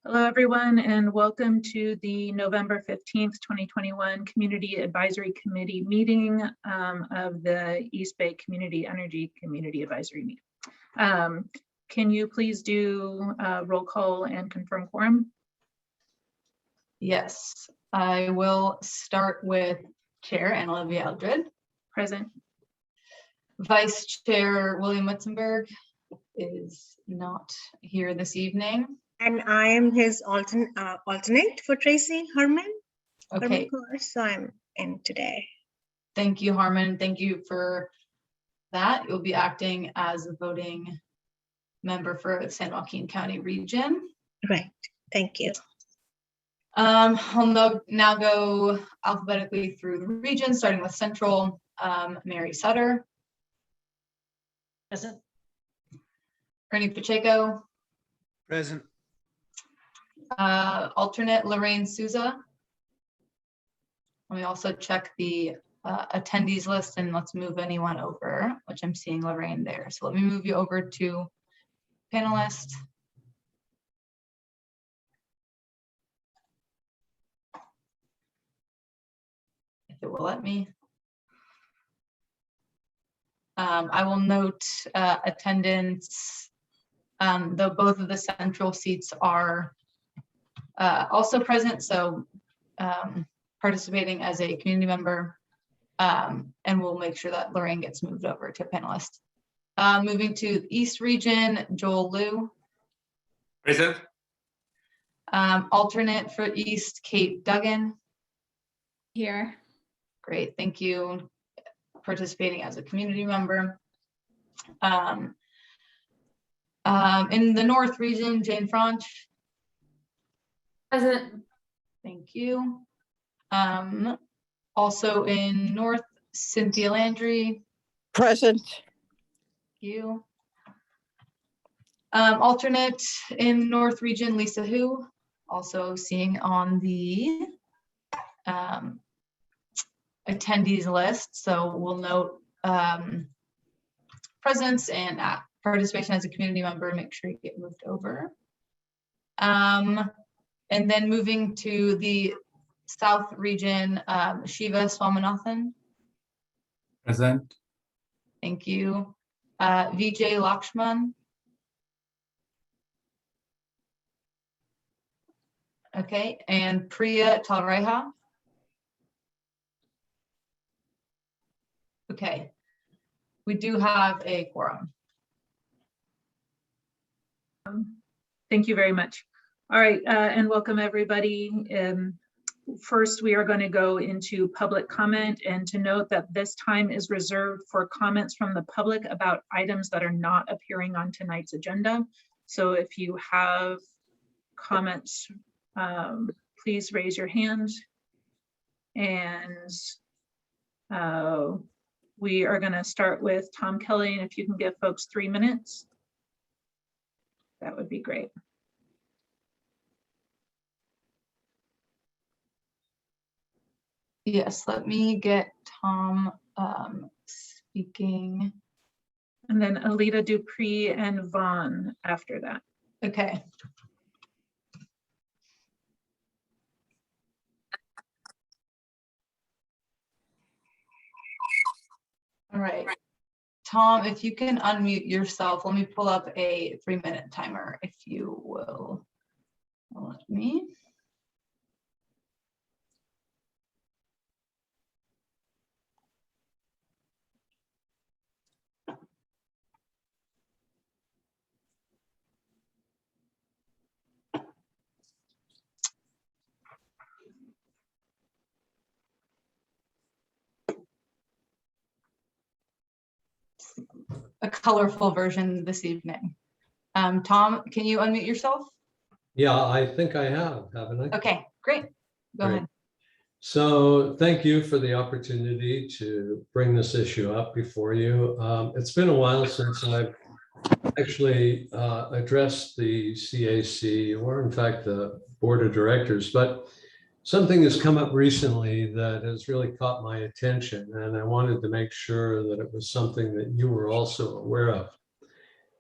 Hello, everyone, and welcome to the November 15th, 2021 Community Advisory Committee meeting of the East Bay Community Energy Community Advisory Meeting. Can you please do roll call and confirm quorum? Yes, I will start with Chair Lmi Electrification. Present. Vice Chair William Witzenberg is not here this evening. And I am his alternate for Tracy Herman. Okay. So I'm in today. Thank you, Harmon. Thank you for that. You'll be acting as a voting member for San Joaquin County region. Right. Thank you. I'll now go alphabetically through the region, starting with Central. Mary Sutter. Present. Ernie Pacheco. Present. Alternate Lorraine Souza. Let me also check the attendees list and let's move anyone over, which I'm seeing Lorraine there. So let me move you over to panelist. If it will let me. I will note attendance, though both of the central seats are also present, so participating as a community member, and we'll make sure that Lorraine gets moved over to panelist. Moving to the East region, Joel Liu. Present. Alternate for East, Kate Duggan. Here. Great, thank you. Participating as a community member. In the North region, Jane Franch. Present. Thank you. Also in North, Cynthia Landry. Present. Thank you. Alternate in North region, Lisa Hu. Also seeing on the attendees list. So we'll note presence and participation as a community member. Make sure you get moved over. And then moving to the South region, Shiva Swaminathan. Present. Thank you. Vijay Lakshman. Okay, and Priya Talreja. Okay, we do have a quorum. Thank you very much. All right, and welcome everybody. First, we are going to go into public comment, and to note that this time is reserved for comments from the public about items that are not appearing on tonight's agenda. So if you have comments, please raise your hand. And we are going to start with Tom Kelly, and if you can give folks 3 minutes, that would be great. Yes, let me get Tom speaking. And then Alita Dupree and Vaughn after that. Okay. All right. Tom, if you can unmute yourself, let me pull up a 3-minute timer, if you will let me. A colorful version this evening. Tom, can you unmute yourself? Yeah, I think I have, haven't I? Okay, great. Go Great. ahead. So thank you for the opportunity to bring this issue up before you. It's been a while since I've actually addressed the CAC, or in fact the board of directors, but something has come up recently that has really caught my attention, and I wanted to make sure that it was something that you were also aware of.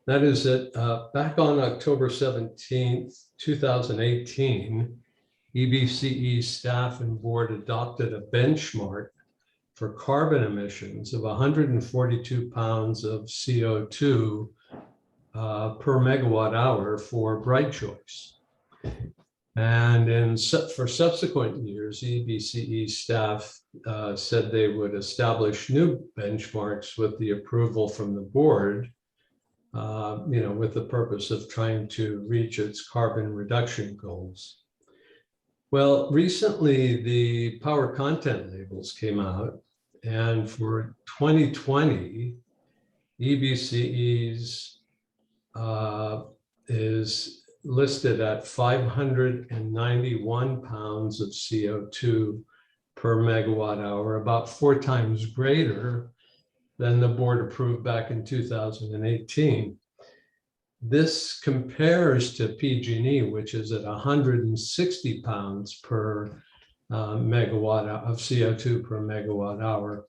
That is that back on October 17th, 2018, EBCE staff and board adopted a benchmark for carbon emissions of 142 pounds of CO2 per megawatt hour for Bright Choice. And for subsequent years, EBCE staff said they would establish new benchmarks with the approval from the board, with the purpose of trying to reach its carbon reduction goals. Well, recently the power content labels came out, and for 2020, EBCE's is listed at 591 pounds of CO2 per megawatt hour, about 4 times greater than the board approved back in 2018. This compares to PG&E, which is at 160 pounds per megawatt of CO2 per megawatt hour,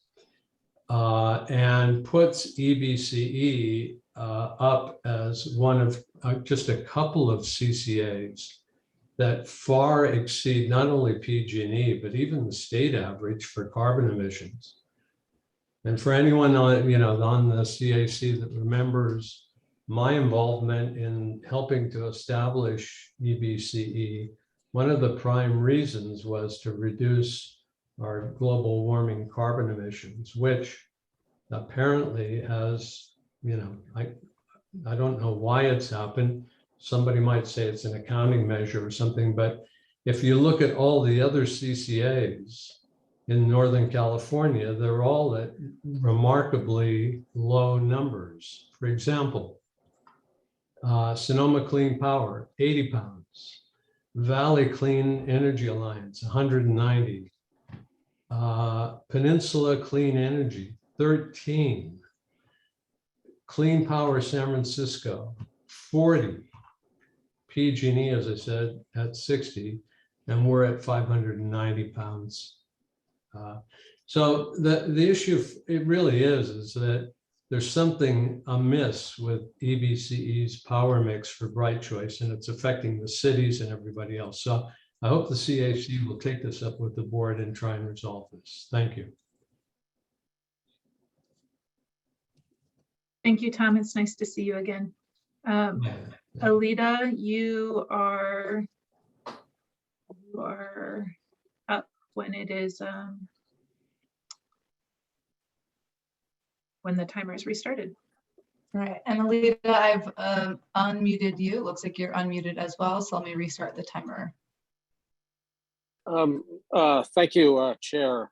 and puts EBCE up as one of just a couple of CCAs that far exceed not only PG&E, but even the state average for carbon emissions. And for anyone on, on the CAC that remembers my involvement in helping to establish EBCE, one of the prime reasons was to reduce our global warming carbon emissions, which apparently has, I don't know why it's happened. Somebody might say it's an accounting measure or something, but if you look at all the other CCAs in Northern California, they're all at remarkably low numbers. For example, Sonoma Clean Power, 80 pounds. Valley Clean Energy Alliance, 190. Peninsula Clean Energy, 13. Clean Power San Francisco, 40. PG&E, as I said, at 60, and we're at 590 pounds. So the issue, it really is that there's something amiss with EBCE's power mix for Bright Choice, and it's affecting the cities and everybody else. So I hope the CAC will take this up with the board and try and resolve this. Thank you. Thank you, Tom. It's nice to see you again. Alita, you are up when it is when the timer is restarted. All right, and Alita, I've unmuted you. It looks like you're unmuted as well, so let me restart the timer. Thank you, Chair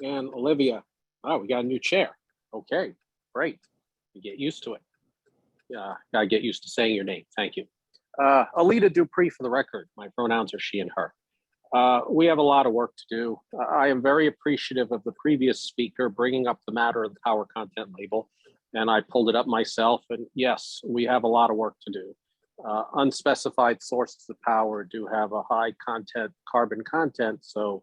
and Olivia. Oh, we got a new chair. Okay, great. You get used to it. Yeah, gotta get used to saying your name. Thank you. Alita Dupree for the record. My pronouns are she and her. We have a lot of work to do. I am very appreciative of the previous speaker bringing up the matter of the power content label, and I pulled it up myself. And yes, we have a lot of work to do. Unspecified sources of power do have a high content, carbon content, so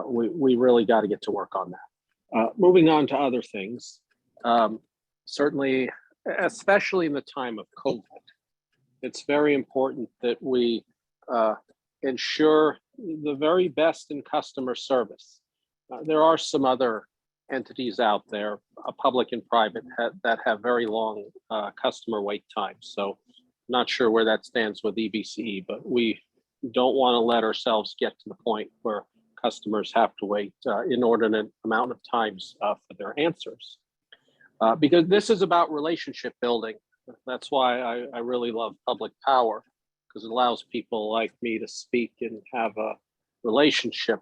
we really got to get to work on that. Moving on to other things, certainly, especially in the time of COVID, it's very important that we ensure the very best in customer service. There are some other entities out there, public and private, that have very long customer wait times. So not sure where that stands with EBCE, but we don't want to let ourselves get to the point where customers have to wait inordinate amount of times for their answers. Because this is about relationship building. That's why I really love public power, because it allows people like me to speak and have a relationship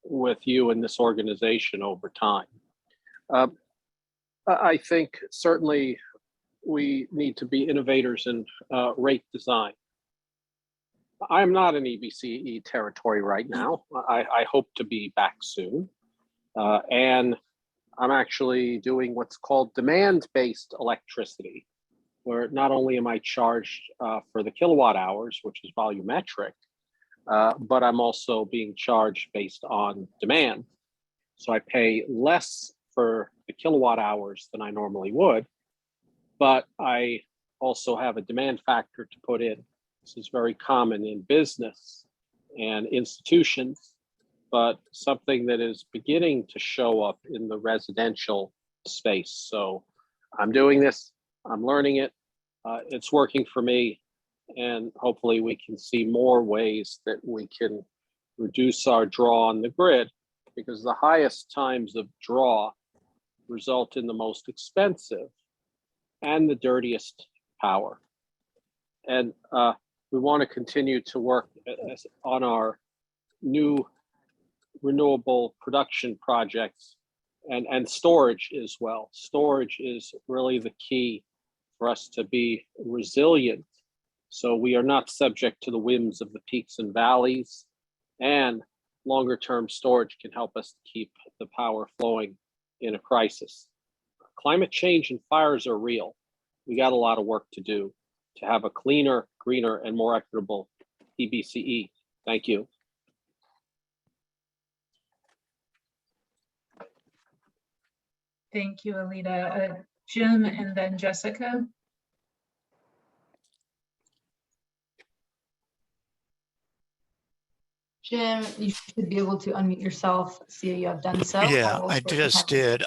with you and this organization over time. I think certainly we need to be innovators in rate design. I'm not in EBCE territory right now. I hope to be back soon. And I'm actually doing what's called demand-based electricity, where not only am I charged for the kilowatt hours, which is volumetric, but I'm also being charged based on demand. So I pay less for the kilowatt hours than I normally would, but I also have a demand factor to put in. This is very common in business and institutions, but something that is beginning to show up in the residential space. So I'm doing this, I'm learning it, it's working for me, and hopefully we can see more ways that we can reduce our draw on the grid, because the highest times of draw result in the most expensive and the dirtiest power. And we want to continue to work on our new renewable production projects and storage as well. Storage is really the key for us to be resilient, so we are not subject to the whims of the peaks and valleys, and longer term storage can help us keep the power flowing in a crisis. Climate change and fires are real. We got a lot of work to do to have a cleaner, greener, and more equitable EBCE. Thank you. Thank you, Alita. Jim and then Jessica. Jim, you should be able to unmute yourself. See, you have done so. Yeah, will I switch just to Heather. did.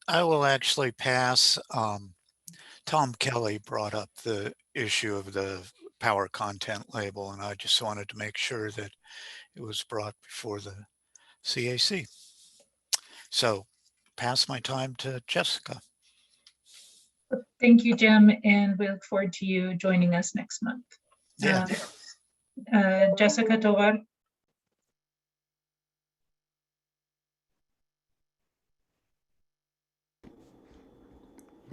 I will actually pass. Tom Kelly brought up the issue of the power content label, and I just wanted to make sure that it was brought before the CAC. So pass my time to Jessica. Thank you, Jim, and we look forward to you joining us next month. Yeah. Jessica Tovar.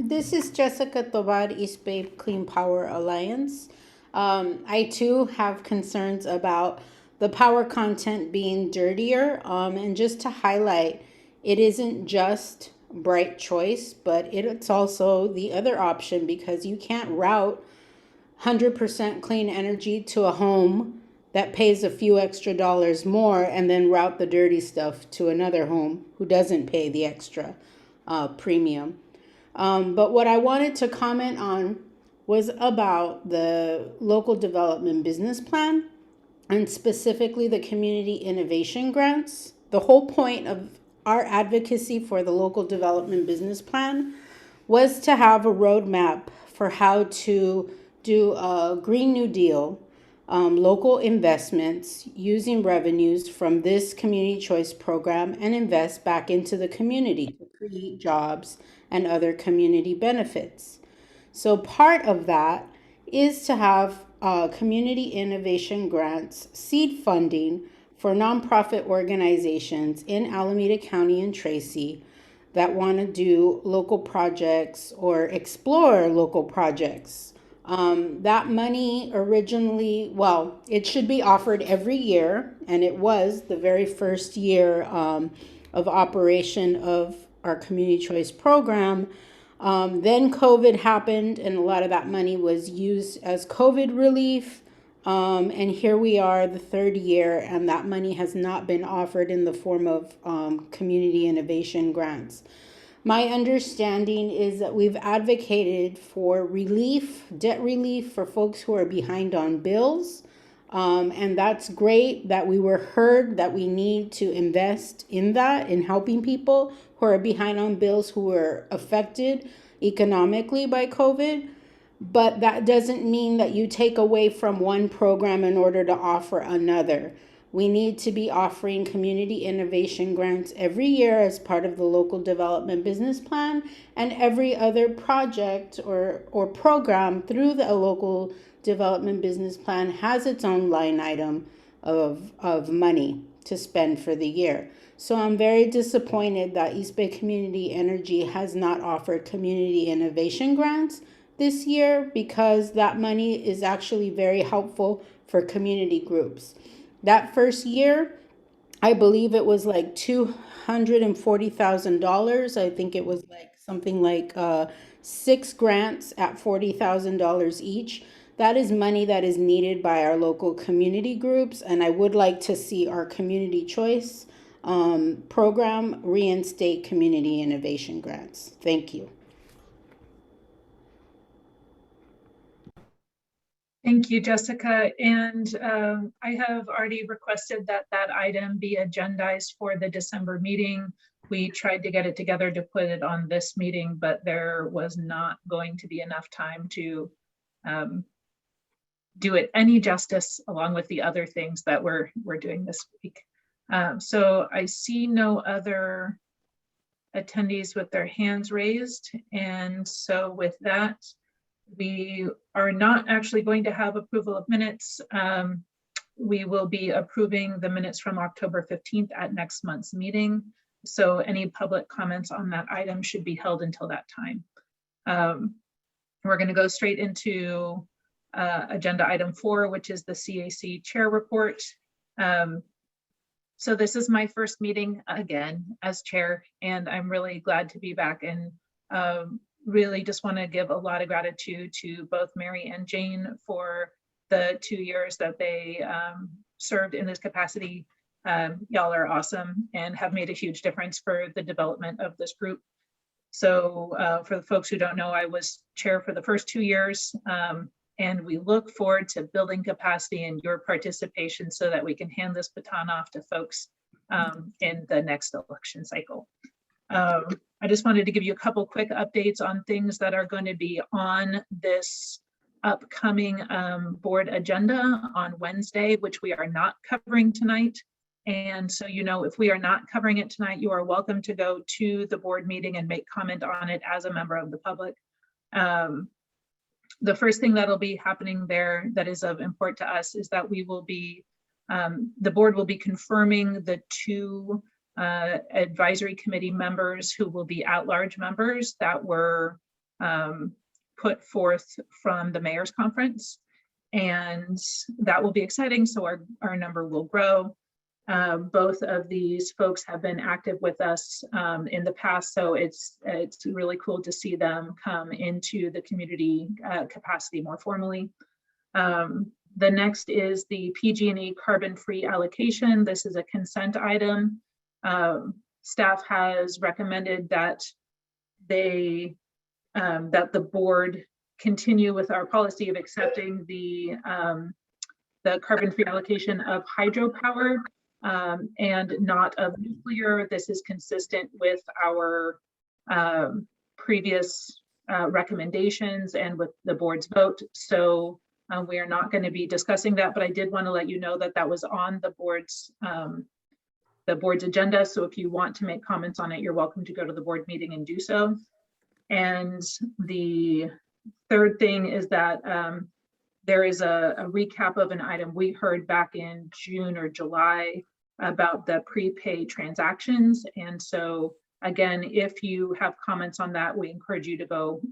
This is Jessica Tovar, East Bay Clean Power Alliance. I too have concerns about the power content being dirtier. And just to highlight, it isn't just Bright Choice, but it's also the other option, because you can't route 100% clean energy to a home that pays a few extra dollars more and then route the dirty stuff to another home who doesn't pay the extra premium. But what I wanted to comment on was about the local development business plan, and specifically the community innovation grants. The whole point of our advocacy for the local development business plan was to have a roadmap for how to do a Green New Deal, local investments using revenues from this community choice program and invest back into the community to create jobs and other community benefits. So part of that is to have community innovation grants, seed funding for nonprofit organizations in Alameda County and Tracy that want to do local projects or explore local projects. That money originally, well, it should be offered every year, and it was the very first year of operation of our community choice program. Then COVID happened, and a lot of that money was used as COVID relief. And here we are, the third year, and that money has not been offered in the form of community innovation grants. My understanding is that we've advocated for relief, debt relief for folks who are behind on bills. And that's great that we were heard that we need to invest in that, in helping people who are behind on bills, who were affected economically by COVID. But that doesn't mean that you take away from one program in order to offer another. We need to be offering community innovation grants every year as part of the local development business plan, and every other project or program through the local development business plan has its own line item of money to spend for the year. So I'm very disappointed that East Bay Community Energy has not offered community innovation grants this year, because that money is actually very helpful for community groups. That first year, I believe it was like $240,000. I think it was like something like 6 grants at $40,000 each. That is money that is needed by our local community groups, and I would like to see our community choice program reinstate community innovation grants. Thank you. Thank you, Jessica. And I have already requested that that item be agendized for the December meeting. We tried to get it together to put it on this meeting, but there was not going to be enough time to do it any justice along with the other things that we're doing this week. So I see no other attendees with their hands raised. And so with that, we are not actually going to have approval of minutes. We will be approving the minutes from October 15th at next month's meeting. So any public comments on that item should be held until that time. We're going to go straight into agenda item 4, which is the CAC chair report. So this is my first meeting again as chair, and I'm really glad to be back, and really just want to give a lot of gratitude to both Mary and Jane for the 2 years that they served in this capacity. Y'all are awesome and have made a huge difference for the development of this group. So for the folks who don't know, I was chair for the first 2 years, and we look forward to building capacity and your participation so that we can hand this baton off to folks in the next election cycle. I just wanted to give you a couple quick updates on things that are going to be on this upcoming board agenda on Wednesday, which we are not covering tonight. And so, you know, if we are not covering it tonight, you are welcome to go to the board meeting and make comment on it as a member of the public. The first thing that'll be happening there that is of import to us is that we will be, the board will be confirming the 2 advisory committee members who will be at-large members that were put forth from the mayor's conference. And that will be exciting. So our number will grow. Both of these folks have been active with us in the past, so it's really cool to see them come into the community capacity more formally. The next is the PG&E carbon-free allocation. This is a consent item. Staff has recommended that that the board continue with our policy of accepting the carbon-free allocation of hydropower. And not of nuclear. This is consistent with our previous recommendations and with the board's vote. So we are not going to be discussing that, but I did want to let you know that that was on the board's agenda. So if you want to make comments on it, you're welcome to go to the board meeting and do so. And the third thing is that there is a recap of an item we heard back in June or July about the prepaid transactions. And so again, if you have comments on that, we encourage you to go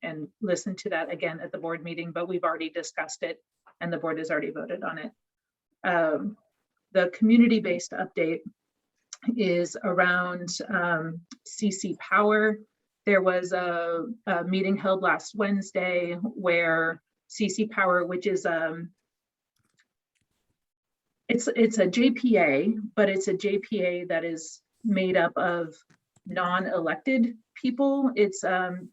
and listen to that again at the board meeting, but we've already discussed it and the board has already voted on it. The community-based update is around CC Power. There was a meeting held last Wednesday where CC Power, which is it's a JPA, but it's a JPA that is made up of non-elected people. It's 10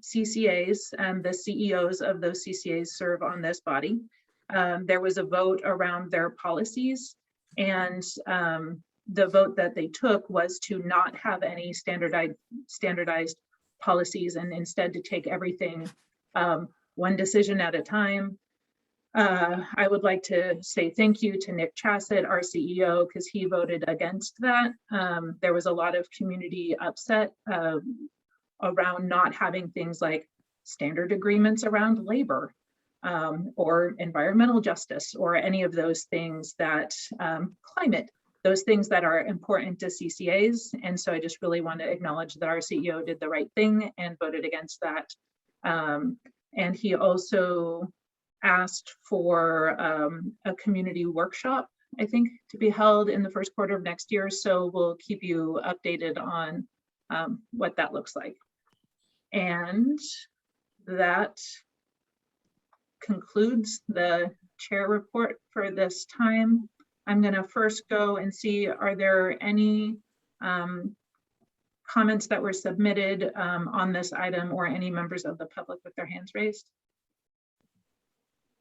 CCAs, and the CEOs of those CCAs serve on this body. There was a vote around their policies, and the vote that they took was to not have any standardized policies and instead to take everything one decision at a time. I would like to say thank you to Nick Chassett, our CEO, because he voted against that. There was a lot of community upset around not having things like standard agreements around labor or environmental justice or any of those things that climate, those things that are important to CCAs. And so I just really want to acknowledge that our CEO did the right thing and voted against that. And he also asked for a community workshop, I think, to be held in the first quarter of next year. So we'll keep you updated on what that looks like. And that concludes the chair report for this time. I'm going to first go and see, are there any comments that were submitted on this item or any members of the public with their hands raised?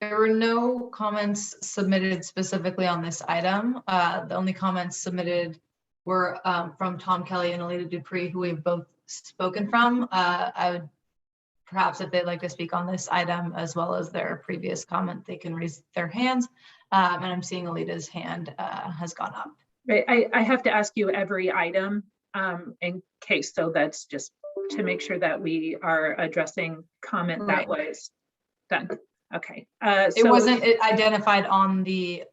There were no comments submitted specifically on this item. The only comments submitted were from Tom Kelly and Alita Dupree, who we've both spoken from. I would perhaps, if they'd like to speak on this item as well as their previous comment, they can raise their hands. And I'm seeing Alita's hand has gone up. Right, I have to ask you every item in case, so that's just to make sure that we are addressing comment that Right. was done. Okay. It wasn't identified on the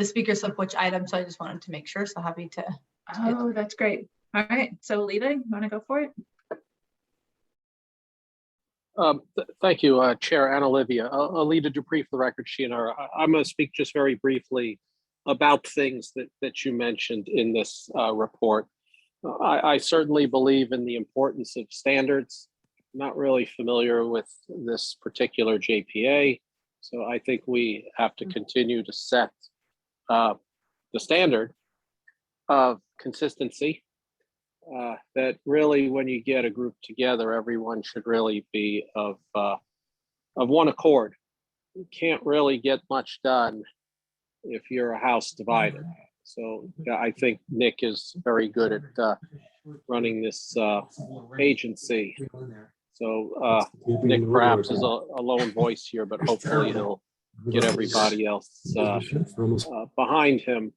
speaker slip which item, so I just wanted to make sure. So happy to. Oh, that's great. All right. So Alita, you want to go for it? Thank you, Chair and Olivia. Alita Dupree, for the record, she and I. I'm going to speak just very briefly about things that you mentioned in this report. I certainly believe in the importance of standards. Not really familiar with this particular JPA, so I think we have to continue to set the standard of consistency. That really, when you get a group together, everyone should really be of one accord. You can't really get much done if you're a house divided. So I think Nick is very good at running this agency. So Nick perhaps is a lone voice here, but hopefully he'll get everybody else behind him.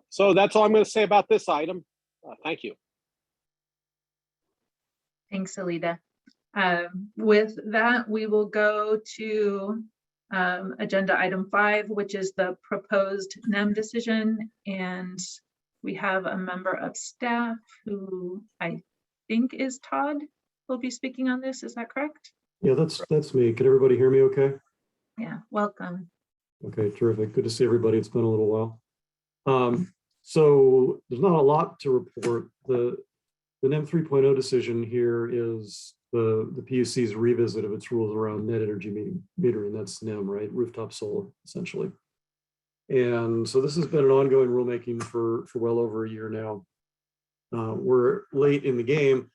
So that's all I'm going to say about this item. Thank you. Thanks, Alita. With that, we will go to agenda item 5, which is the proposed NEM decision. And we have a member of staff who I think is Todd, will be speaking on this. Is that correct? Yeah, that's me. Can everybody hear me okay? Yeah, welcome. Okay, terrific. Good to see everybody. It's been a little while. So there's not a lot to report. The NEM 3.0 decision here is the PUC's revisit of its rules around net energy metering. That's NEM, right? Rooftop solar, essentially. And so this has been an ongoing rulemaking for well over a year now. We're late in the game,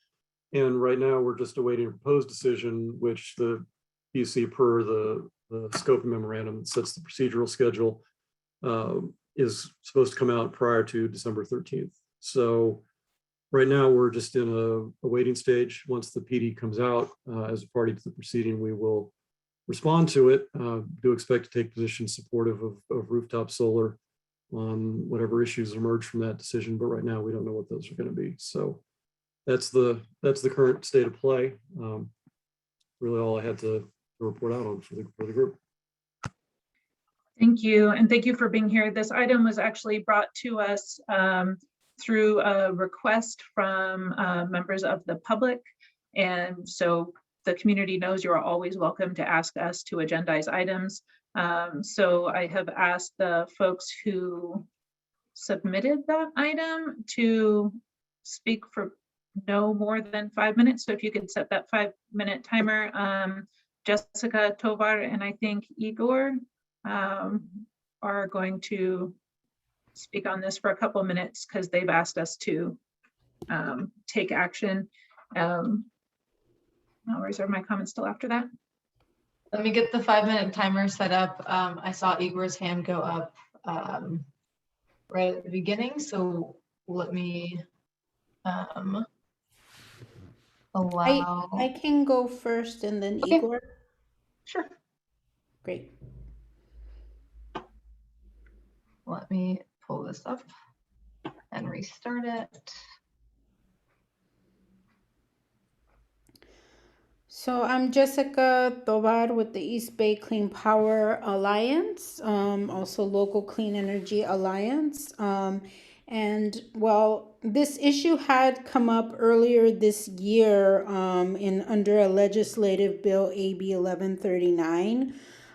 and right now we're just awaiting a proposed decision, which the PUC, per the scope memorandum that sets the procedural schedule, is supposed to come out prior to December 13th. So right now we're just in a waiting stage. Once the PD comes out as a party to the proceeding, we will respond to it. Do expect to take positions supportive of rooftop solar on whatever issues emerge from that decision, but right now we don't know what those are going to be. So that's the current state of play. Really all I had to report out on for the group. Thank you, and thank you for being here. This item was actually brought to us through a request from members of the public, and so the community knows you are always welcome to ask us to agendize items. So I have asked the folks who submitted that item to speak for no more than 5 minutes. So if you could set that 5-minute timer, Jessica, Tovar, and I think Igor are going to speak on this for a couple of minutes because they've asked us to take action. I'll reserve my comments till after that. Let me get the 5-minute timer set up. I saw Igor's hand go up right at the beginning, so let me allow. I can go first and then Okay. Igor. Sure. Great. Let me pull this up and restart it. So I'm Jessica Tovar with the East Bay Clean Power Alliance, also Local Clean Energy Alliance. And well, this issue had come up earlier this year under a legislative bill, AB 1139.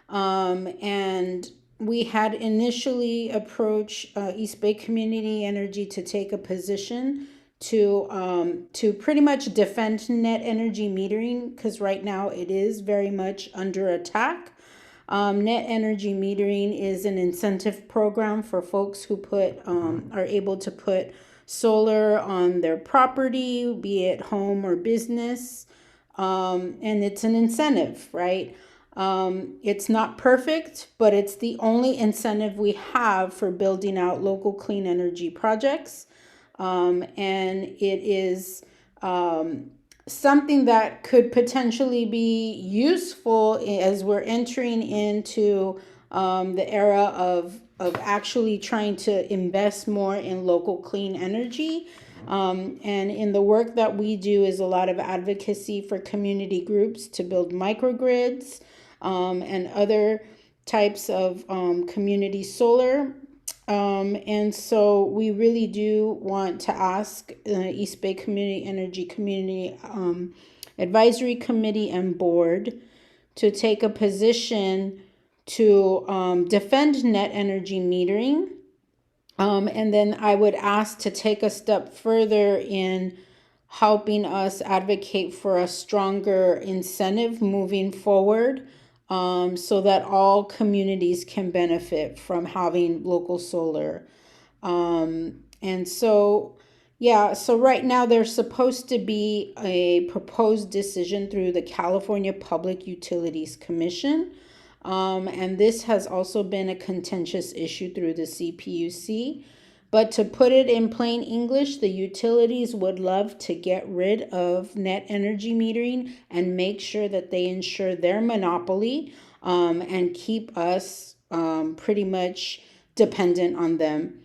And we had initially approached East Bay Community Energy to take a position to pretty much defend net energy metering, because right now it is very much under attack. Net energy metering is an incentive program for folks who are able to put solar on their property, be it home or business, and it's an incentive, right? It's not perfect, but it's the only incentive we have for building out local clean energy projects. And it is something that could potentially be useful as we're entering into the era of actually trying to invest more in local clean energy. And in the work that we do is a lot of advocacy for community groups to build microgrids and other types of community solar. And so we really do want to ask East Bay Community Energy Community Advisory Committee and Board to take a position to defend net energy metering. And then I would ask to take a step further in helping us advocate for a stronger incentive moving forward, so that all communities can benefit from having local solar. And so, yeah, so right now there's supposed to be a proposed decision through the California Public Utilities Commission. And this has also been a contentious issue through the CPUC. But to put it in plain English, the utilities would love to get rid of net energy metering and make sure that they ensure their monopoly, and keep us pretty much dependent on them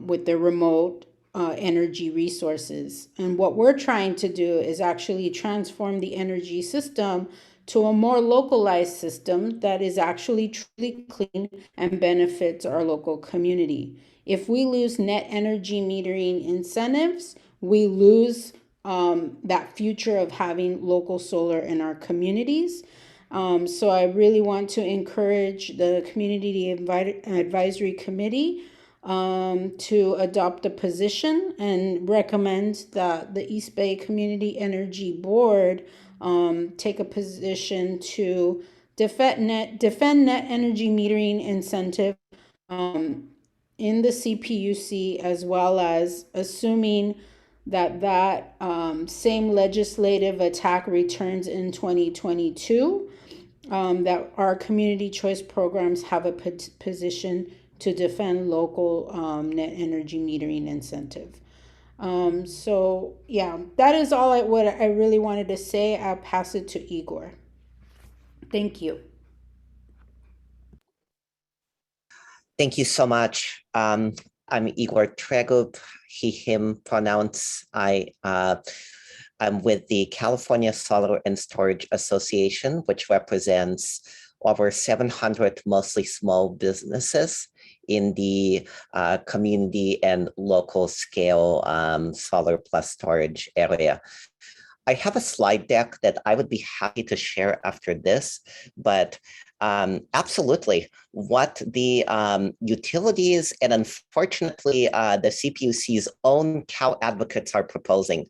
with their remote energy resources. And what we're trying to do is actually transform the energy system to a more localized system that is actually truly clean and benefits our local community. If we lose net energy metering incentives, we lose that future of having local solar in our communities. So I really want to encourage the Community Advisory Committee to adopt a position and recommend that the East Bay Community Energy Board take a position to defend net energy metering incentive in the CPUC, as well as assuming that same legislative attack returns in 2022, that our community choice programs have a position to defend local net energy metering incentive. So yeah, that is all what I really wanted to say. I'll pass it to Igor. Thank you. Thank you so much. I'm Igor Tregup, he, him pronounce. I'm with the California Solar and Storage Association, which represents over 700 mostly small businesses in the community and local scale solar plus storage area. I have a slide deck that I would be happy to share after this, but absolutely what the utilities and unfortunately the CPUC's own cow advocates are proposing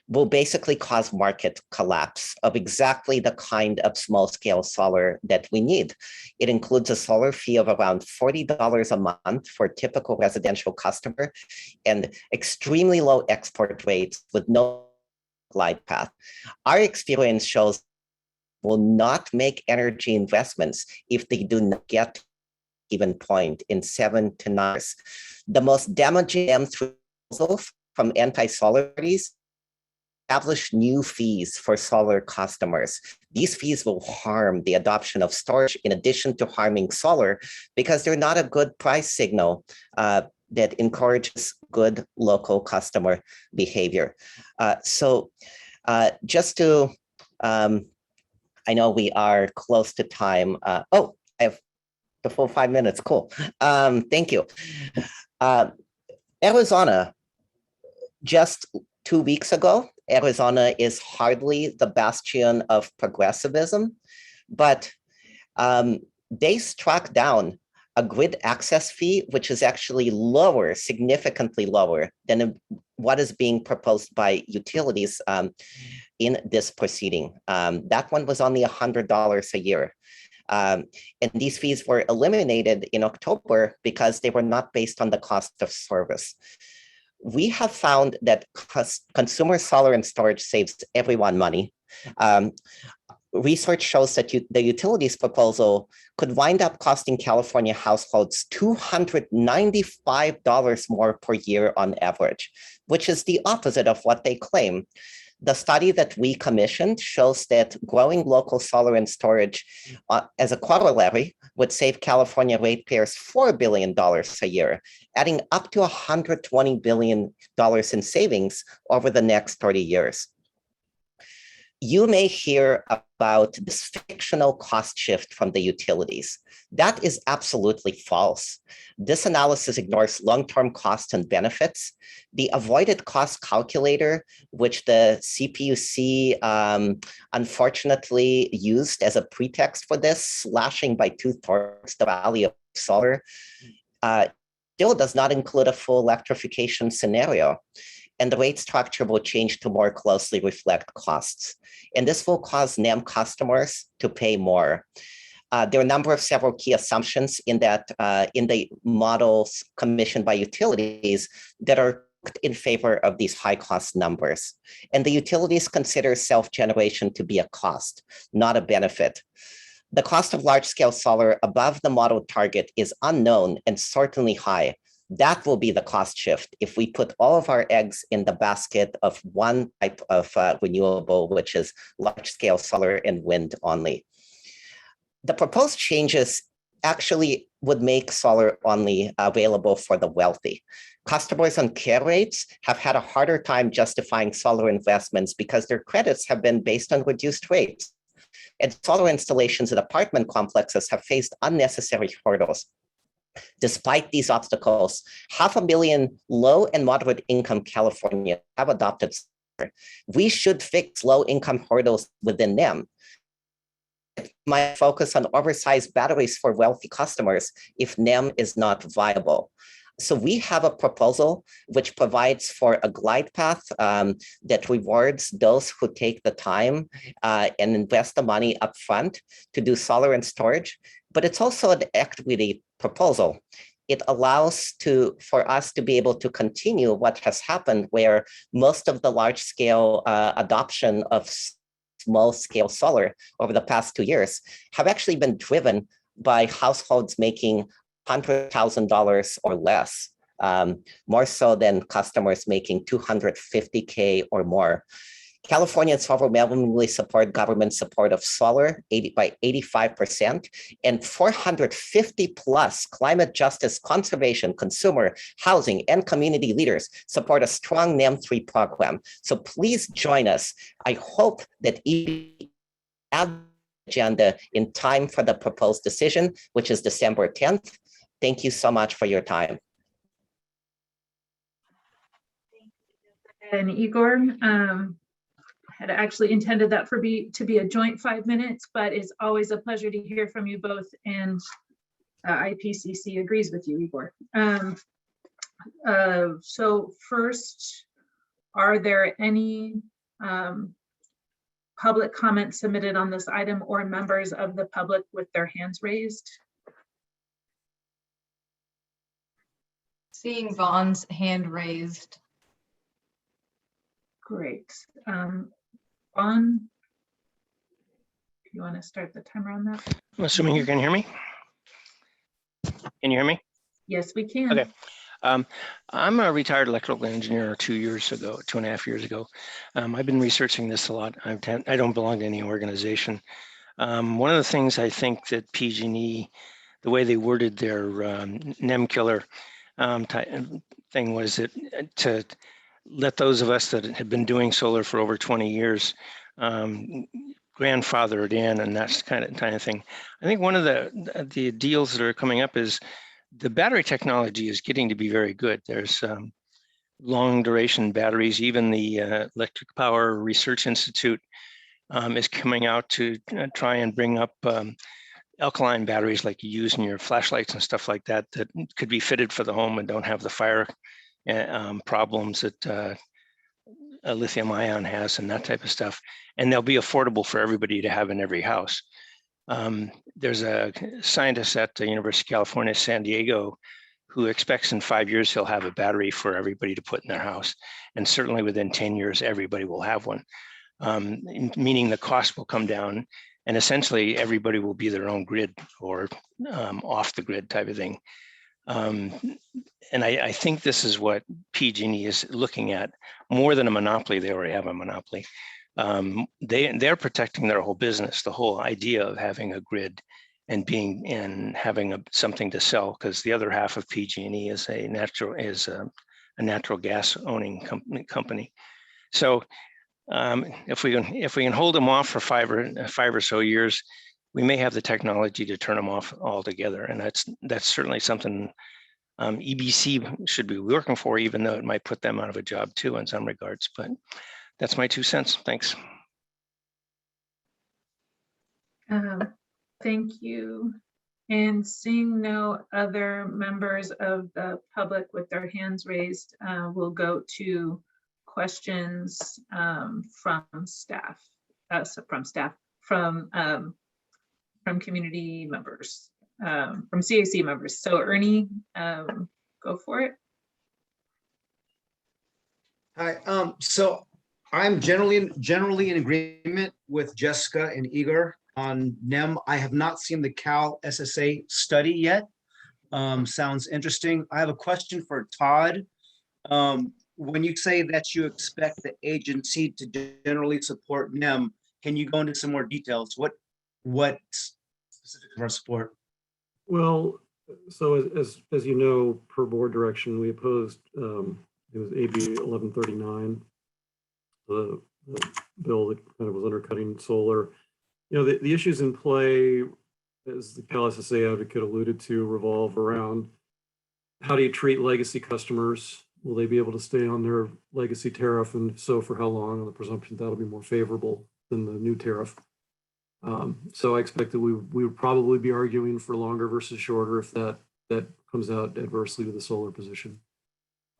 will basically cause market collapse of exactly the kind of small scale solar that we need. It includes a solar fee of around $40 a month for a typical residential customer and extremely low export rates with no glide path. Our experience shows will not make energy investments if they do not get to even point in 7 to 9 years. The most damaging M3 proposal from anti-solar parties establish new fees for solar customers. These fees will harm the adoption of storage in addition to harming solar because they're not a good price signal that encourages good local customer behavior. So just to, I know we are close to time. Oh, I have the full 5 minutes, cool. Thank you. Arizona, just 2 weeks ago, Arizona is hardly the bastion of progressivism, but they struck down a grid access fee, which is actually lower, significantly lower than what is being proposed by utilities in this proceeding. That one was only $100 a year. And these fees were eliminated in October because they were not based on the cost of service. We have found that consumer solar and storage saves everyone money. research shows that the utilities proposal could wind up costing California households $295 more per year on average, which is the opposite of what they claim. The study that we commissioned shows that growing local solar and storage as a corollary would save California ratepayers $4 billion a year, adding up to $120 billion in savings over the next 30 years. You may hear about this fictional cost shift from the utilities. That is absolutely false. This analysis ignores long-term costs and benefits. The avoided cost calculator, which the CPUC unfortunately used as a pretext for this, slashing by 2/3 the value of solar, still does not include a full electrification scenario. And the rate structure will change to more closely reflect costs. And this will cause NEM customers to pay more. There are several key assumptions in the models commissioned by utilities that are in favor of these high cost numbers. And the utilities consider self-generation to be a cost, not a benefit. The cost of large-scale solar above the model target is unknown and certainly high. That will be the cost shift if we put all of our eggs in the basket of one type of renewable, which is large-scale solar and wind only. The proposed changes actually would make solar only available for the wealthy. Customers on care rates have had a harder time justifying solar investments because their credits have been based on reduced rates. And solar installations at apartment complexes have faced unnecessary hurdles. Despite these obstacles, 500,000 low and moderate income Californians have adopted solar. We should fix low income hurdles within them. It might focus on oversized batteries for wealthy customers if NEM is not viable. So we have a proposal which provides for a glide path that rewards those who take the time and invest the money upfront to do solar and storage, but it's also an equity proposal. It allows for us to be able to continue what has happened where most of the large scale adoption of small scale solar over the past 2 years have actually been driven by households making $100,000 or less, more so than customers making $250K or more. Californians overwhelmingly support government support of solar by 85%, and 450 plus climate justice, conservation, consumer, housing, and community leaders support a strong NEM3 program. So please join us. I hope that add agenda in time for the proposed decision, which is December 10th. Thank you so much for your time. And Igor, had actually intended that to be a joint 5 minutes, but it's always a pleasure to hear from you both, and IPCC agrees with you, Igor. So first, are there any public comments submitted on this item or members of the public with their hands raised? Seeing Vaughn's hand raised. Great. Vaughn, if you want to start the timer on that. I'm assuming you can hear me. Can you hear me? Yes, we can. Okay. I'm a retired electrical engineer 2.5 years ago. I've been researching this a lot. I don't belong to any organization. One of the things I think that PG&E, the way they worded their NEM killer thing was that to let those of us that had been doing solar for over 20 years grandfathered in, and that's kind of thing. I think one of the deals that are coming up is the battery technology is getting to be very good. There's long duration batteries. Even the Electric Power Research Institute is coming out to try and bring up alkaline batteries like you use in your flashlights and stuff like that, that could be fitted for the home and don't have the fire problems that a lithium ion has and that type of stuff. And they'll be affordable for everybody to have in every house. There's a scientist at the University of California, San Diego, who expects in 5 years he'll have a battery for everybody to put in their house. And certainly within 10 years, everybody will have one. meaning the cost will come down, and essentially everybody will be their own grid or off the grid type of thing. And I think this is what PG&E is looking at more than a monopoly. They already have a monopoly. They're protecting their whole business, the whole idea of having a grid and having something to sell, because the other half of PG&E is a natural gas owning company. So if we can hold them off for five or so years, we may have the technology to turn them off altogether, and that's certainly something EBC should be working for, even though it might put them out of a job too in some regards. But that's my 2 cents. Thanks. Thank you. And seeing no other members of the public with their hands raised, we'll go to questions from staff, from community members, from CAC members. So Ernie, go for it. Hi, so I'm generally in agreement with Jessica and Igor on NEM. I have not seen the Cal SSA study yet. Sounds interesting. I have a question for Todd. When you say that you expect the agency to generally support NEM, can you go into some more details? What specific of our support? Well, so as you know, per board direction, we opposed, it was AB 1139, the bill that kind of was undercutting solar. You know, the issues in play, as the Cal SSA advocate alluded to, revolve around how do you treat legacy customers? Will they be able to stay on their legacy tariff, and so for how long? On the presumption that'll be more favorable than the new tariff. So I expect that we would probably be arguing for longer versus shorter if that comes out adversely to the solar position.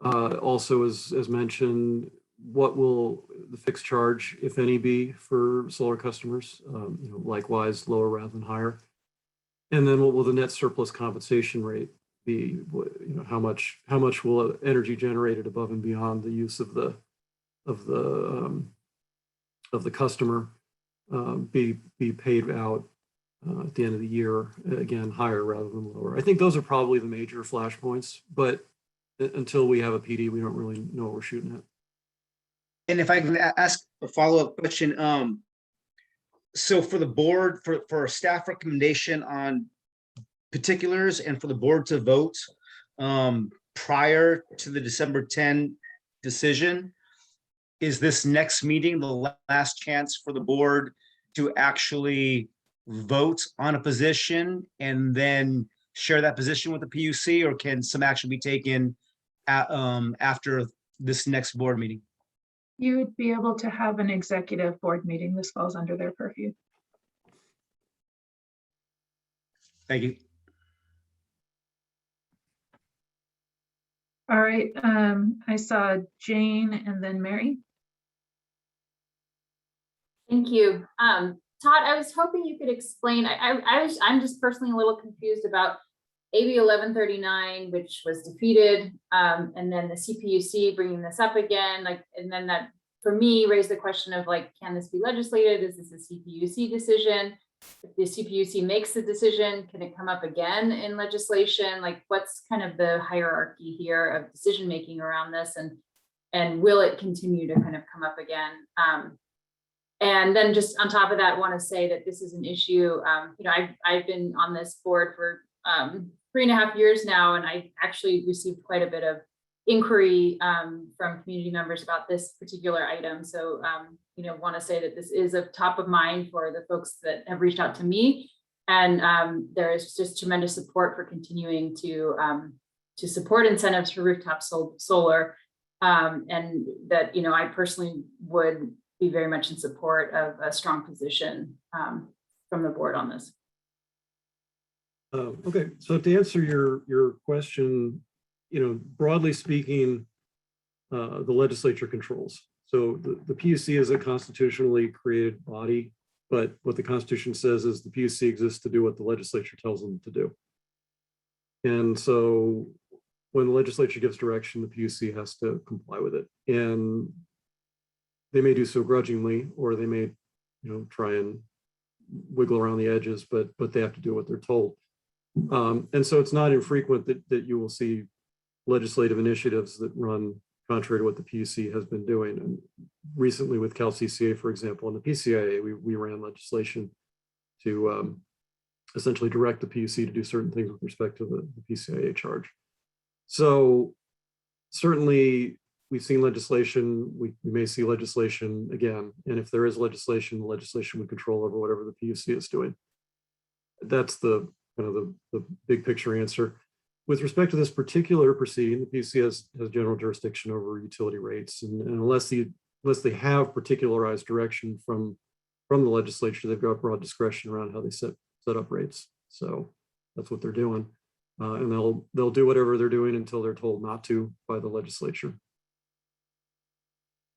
Also, as mentioned, what will the fixed charge, if any, be for solar customers? You know, likewise, lower rather than higher. And then what will the net surplus compensation rate be? You know, how much will energy generated above and beyond the use of the customer be paid out at the end of the year? Again, higher rather than lower. I think those are probably the major flashpoints, but until we have a PD, we don't really know what we're shooting at. And if I can ask a follow-up question, so for the board, for a staff recommendation on particulars and for the board to vote prior to the December 10 decision, is this next meeting the last chance for the board to actually vote on a position and then share that position with the PUC, or can some action be taken after this next board meeting? You would be able to have an executive board meeting. This falls under their purview. Thank you. All right, I saw Jane and then Mary. Thank you. Todd, I was hoping you could explain, I'm just personally a little confused about AB 1139, which was defeated, and then the CPUC bringing this up again, and then that for me raised the question of can this be legislated? Is this a CPUC decision? If the CPUC makes the decision, can it come up again in legislation? What's kind of the hierarchy here of decision making around this, and will it continue to kind of come up again? And then just on top of that, want to say that this is an issue. I've been on this board for 3.5 years now, and I actually received quite a bit of inquiry from community members about this particular item. So, want to say that this is a top of mind for the folks that have reached out to me, and there is just tremendous support for continuing to support incentives for rooftop solar, and that I personally would be very much in support of a strong position from the board on this. Okay, so to answer your question, broadly speaking, the legislature controls. So the PUC is a constitutionally created body, but what the Constitution says is the PUC exists to do what the legislature tells them to do. And so when the legislature gives direction, the PUC has to comply with it. And they may do so grudgingly, or they may, try and wiggle around the edges, but they have to do what they're told. And so it's not infrequent that you will see legislative initiatives that run contrary to what the PUC has been doing. And recently with Cal CCA, for example, and the PCIA, we ran legislation to essentially direct the PUC to do certain things with respect to the PCIA charge. So certainly we've seen legislation, we may see legislation again. And if there is legislation, the legislation would control over whatever the PUC is doing. That's the kind of the big picture answer. With respect to this particular proceeding, the PUC has general jurisdiction over utility rates, and unless they have particularized direction from the legislature, they've got broad discretion around how they set up rates. So that's what they're doing, and they'll do whatever they're doing until they're told not to by the legislature.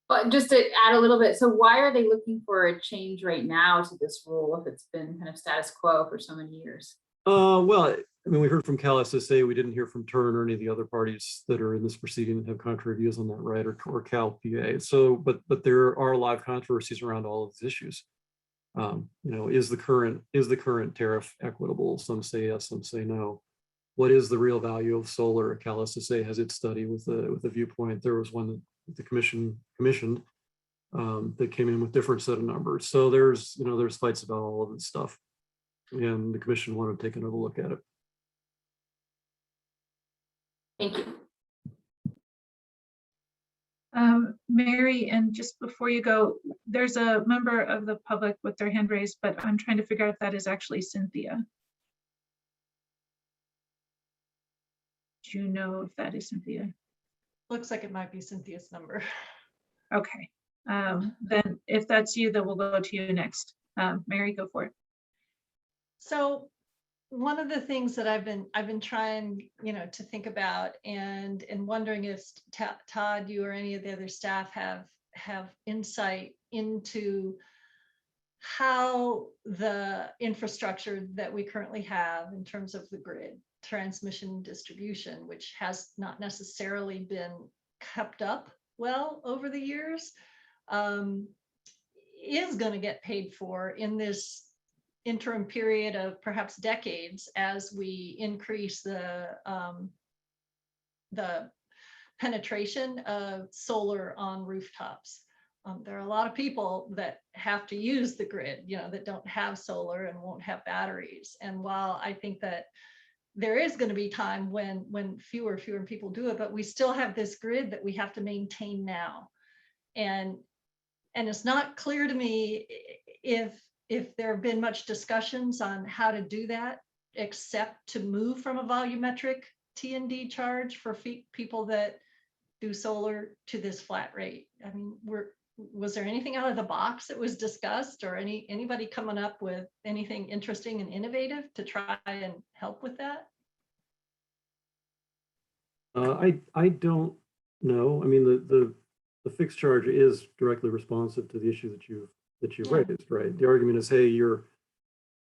But just to add a little bit, so why are they looking for a change right now to this rule if it's been kind of status quo for so many years? Well, I mean, we heard from Cal SSA. We didn't hear from Turn or any of the other parties that are in this proceeding that have contrary views on that, right? Or Cal PA. So, but there are live controversies around all of these issues. Is the current tariff equitable? Some say yes, some say no. What is the real value of solar? Cal SSA has its study with a viewpoint. There was one that the commissioned that came in with different set of numbers. So there's fights about all of this stuff, and the commission wanted to take another look at it. Thank you. Mary, and just before you go, there's a member of the public with their hand raised, but I'm trying to figure out if that is actually Cynthia. Do you know if that is Cynthia? Looks like it might be Cynthia's number. Okay, then if that's you, then we'll go to you next. Mary, go for it. So one of the things that I've been trying, to think about and wondering if Todd, you or any of the other staff have insight into how the infrastructure that we currently have in terms of the grid, transmission and distribution, which has not necessarily been kept up well over the years, is going to get paid for in this interim period of perhaps decades as we increase the penetration of solar on rooftops. There are a lot of people that have to use the grid, that don't have solar and won't have batteries. And while I think that there is going to be time when fewer people do it, but we still have this grid that we have to maintain now. And it's not clear to me if there have been much discussions on how to do that, except to move from a volumetric T&D charge for people that do solar to this flat rate. I mean, was there anything out of the box that was discussed, or anybody coming up with anything interesting and innovative to try and help with that? I don't know. I mean, the fixed charge is directly responsive to the issue that you raised, right? The argument is, hey, you're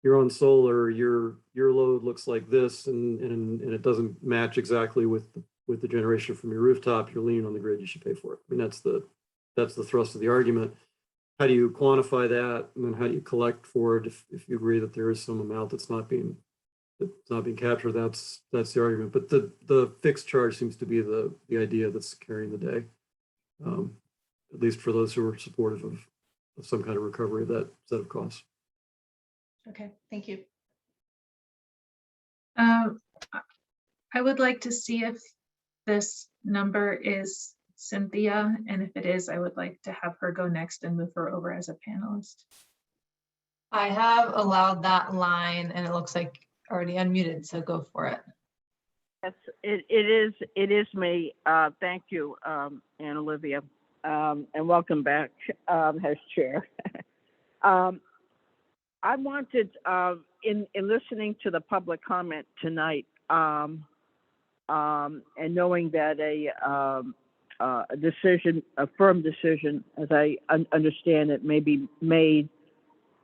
on solar, your load looks like this, and it doesn't match exactly with the generation from your rooftop. You're leaning on the grid, you should pay for it. I mean, that's the thrust of the argument. How do you quantify that, and then how do you collect for it if you agree that there is some amount that's not being captured? That's the argument. But the fixed charge seems to be the idea that's carrying the day, at least for those who are supportive of some kind of recovery of that set of costs. Okay, thank you. I would like to see if this number is Cynthia, and if it is, I would like to have her go next and move her over as a panelist. I have allowed that line, and it looks like already unmuted, so go for it. Yes, it is me. Thank you, Ann Olivia, and welcome back as chair. I wanted, in listening to the public comment tonight, and knowing that a firm decision, as I understand it, may be made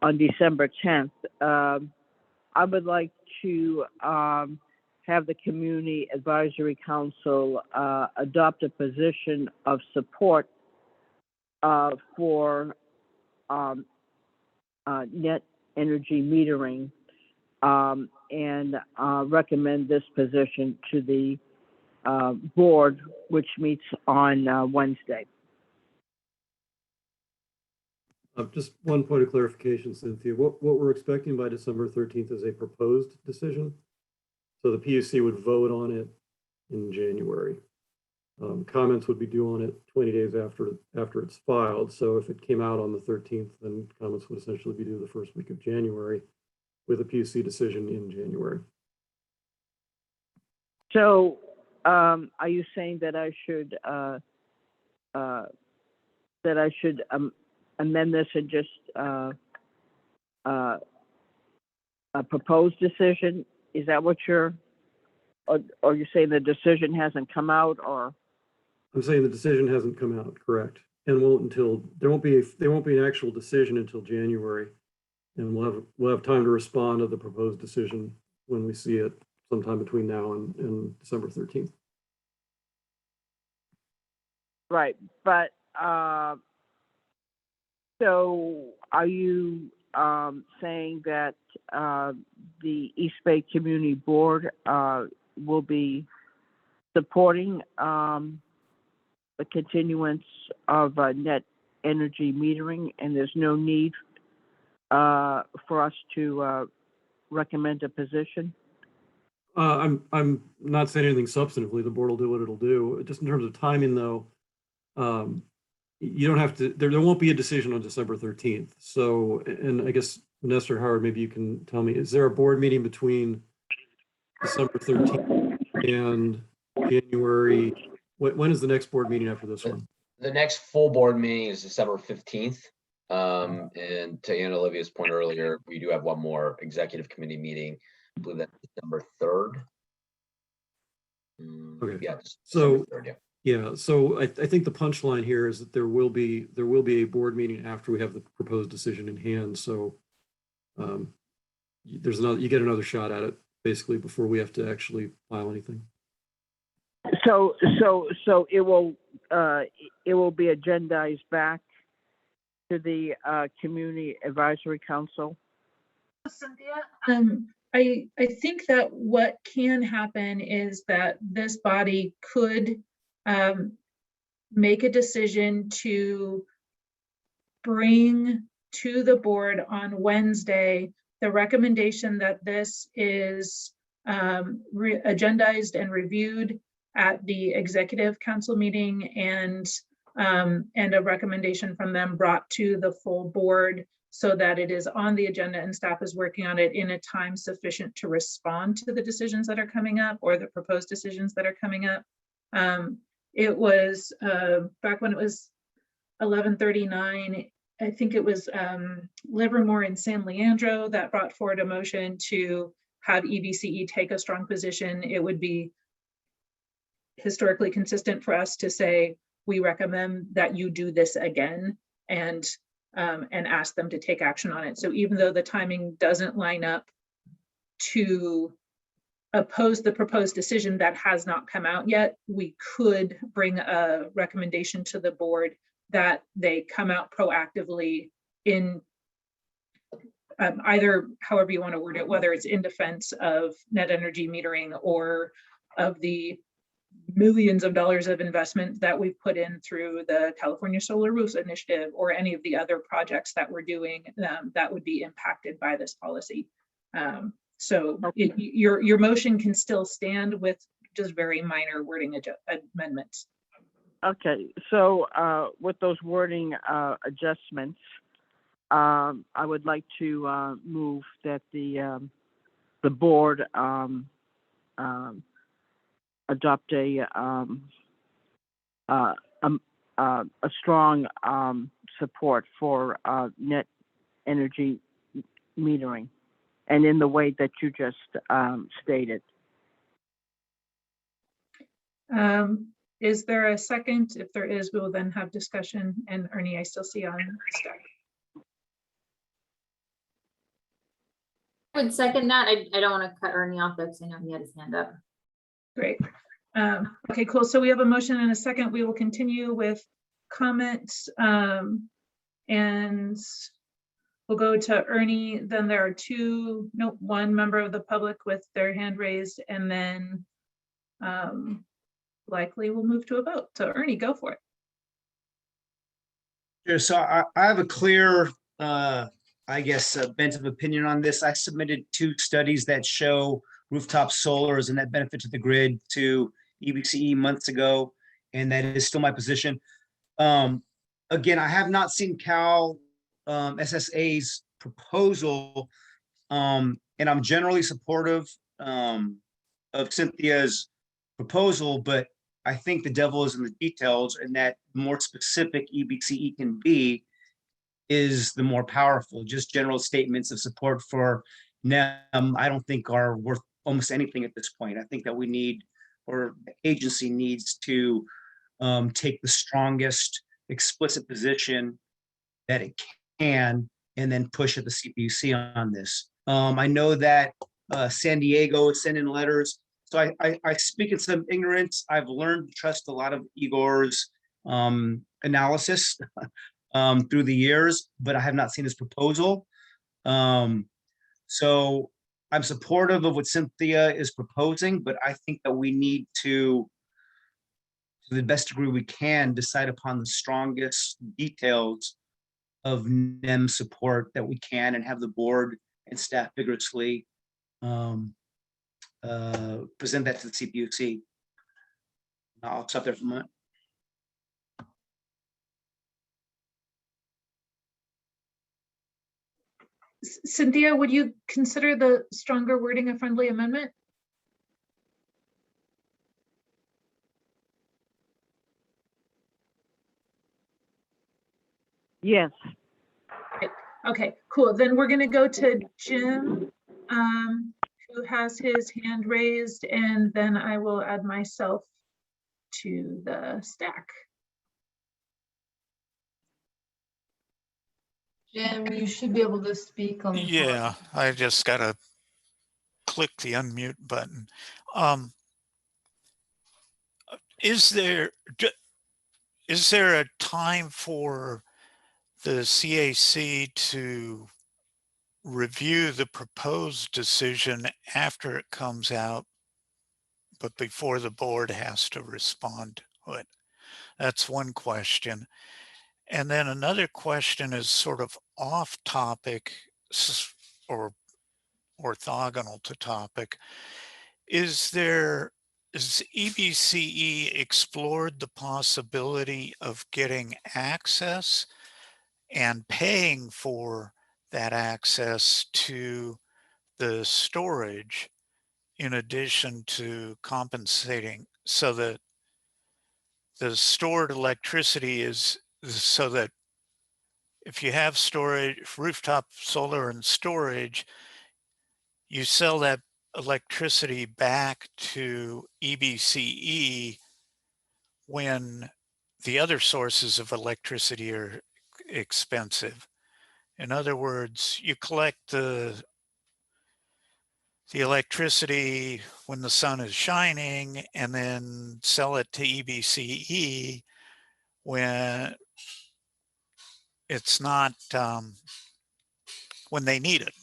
on December 10th, I would like to have the Community Advisory Council adopt a position of support for net energy metering, and recommend this position to the board, which meets on Wednesday. Just one point of clarification, Cynthia. What we're expecting by December 13th is a proposed decision. So the PUC would vote on it in January. Comments would be due on it 20 days after it's filed. So if it came out on the 13th, then comments would essentially be due the first week of January, with a PUC decision in January. So are you saying that I should amend this and just a proposed decision? Is that what you're, or you're saying the decision hasn't come out, or? I'm saying the decision hasn't come out, correct? And won't until, there won't be an actual decision until January. And we'll have time to respond to the proposed decision when we see it sometime between now and December 13th. Right, but so are you saying that the East Bay Community Board will be supporting the continuance of net energy metering, and there's no need for us to recommend a position? I'm not saying anything substantively. The board will do what it'll do. Just in terms of timing, though, you don't have to. There won't be a decision on December 13th. So, and I guess Vanessa or Howard, maybe you can tell me: is there a board meeting between December 13th and January? When is the next board meeting after this one? The next full board meeting is December 15th. And to Anna Olivia's point earlier, we do have one more executive committee meeting. I believe that's December 3rd. Okay. Yeah. So 3rd, yeah. yeah. So I think the punchline here is that there will be a board meeting after we have the proposed decision in hand. So you get another shot at it basically before we have to actually file anything. So it will be agendized back to the Community Advisory Council? Cynthia, I think that what can happen is that this body could make a decision to bring to the board on Wednesday the recommendation that this is agendized and reviewed at the executive council meeting, and a recommendation from them brought to the full board so that it is on the agenda and staff is working on it in a time sufficient to respond to the decisions that are coming up or the proposed decisions that are coming up. It was back when it was 1139, I think it was Livermore and San Leandro that brought forward a motion to have EBCE take a strong position. It would be historically consistent for us to say, we recommend that you do this again and ask them to take action on it. So even though the timing doesn't line up to oppose the proposed decision that has not come out yet, we could bring a recommendation to the board that they come out proactively in either, however you want to word it, whether it's in defense of net energy metering or of the millions of dollars of investment that we've put in through the California Solar Roofs Initiative or any of the other projects that we're doing that would be impacted by this policy. So your motion can still stand with just very minor wording amendments. Okay, so with those wording adjustments, I would like to move that the board adopt a strong support for net energy metering, and in the way that you just stated. Is there a second? If there is, we will then have discussion. And Ernie, I still see on staff. I would second that. I don't want to cut Ernie off because I know he had his hand up. Great. Okay, cool. So we have a motion and a second. We will continue with comments. And we'll go to Ernie. Then there are one member of the public with their hand raised, and then likely we'll move to a vote. So Ernie, go for it. Sure. So I have a clear, I guess, bent of opinion on this. I submitted 2 studies that show rooftop solar is a net benefit to the grid to EBCE months ago, and that is still my position. Again, I have not seen Cal SSA's proposal, and I'm generally supportive of Cynthia's proposal, but I think the devil is in the details, and that the more specific EBCE can be is the more powerful. Just general statements of support for NEM, I don't think are worth almost anything at this point. I think that we need, or the agency needs to take the strongest explicit position that it can, and then push at the CPUC on this. I know that San Diego is sending letters. So I speak in some ignorance. I've learned to trust a lot of Igor's analysis through the years, but I have not seen his proposal. So I'm supportive of what Cynthia is proposing, but I think that we need to the best degree we can, decide upon the strongest details of NEM support that we can, and have the board and staff vigorously present that to the CPUC. I'll stop there for a moment. Cynthia, would you consider the stronger wording a friendly amendment? Yes. Okay, cool. Then we're going to go to Jim, who has his hand raised, and then I will add myself to the stack. Jim, you should be able to speak on the phone. Yeah, I just got to click the unmute button. Is there a time for the CAC to review the proposed decision after it comes out, but before the board has to respond to it? That's one question. And then another question is sort of off topic or orthogonal to topic. Is EBCE explored the possibility of getting access and paying for that access to the storage in addition to compensating, so that the stored electricity is so that if you have storage, rooftop solar and storage, you sell that electricity back to EBCE when the other sources of electricity are expensive. In other words, you collect the electricity when the sun is shining and then sell it to EBCE when it's not, when they need it,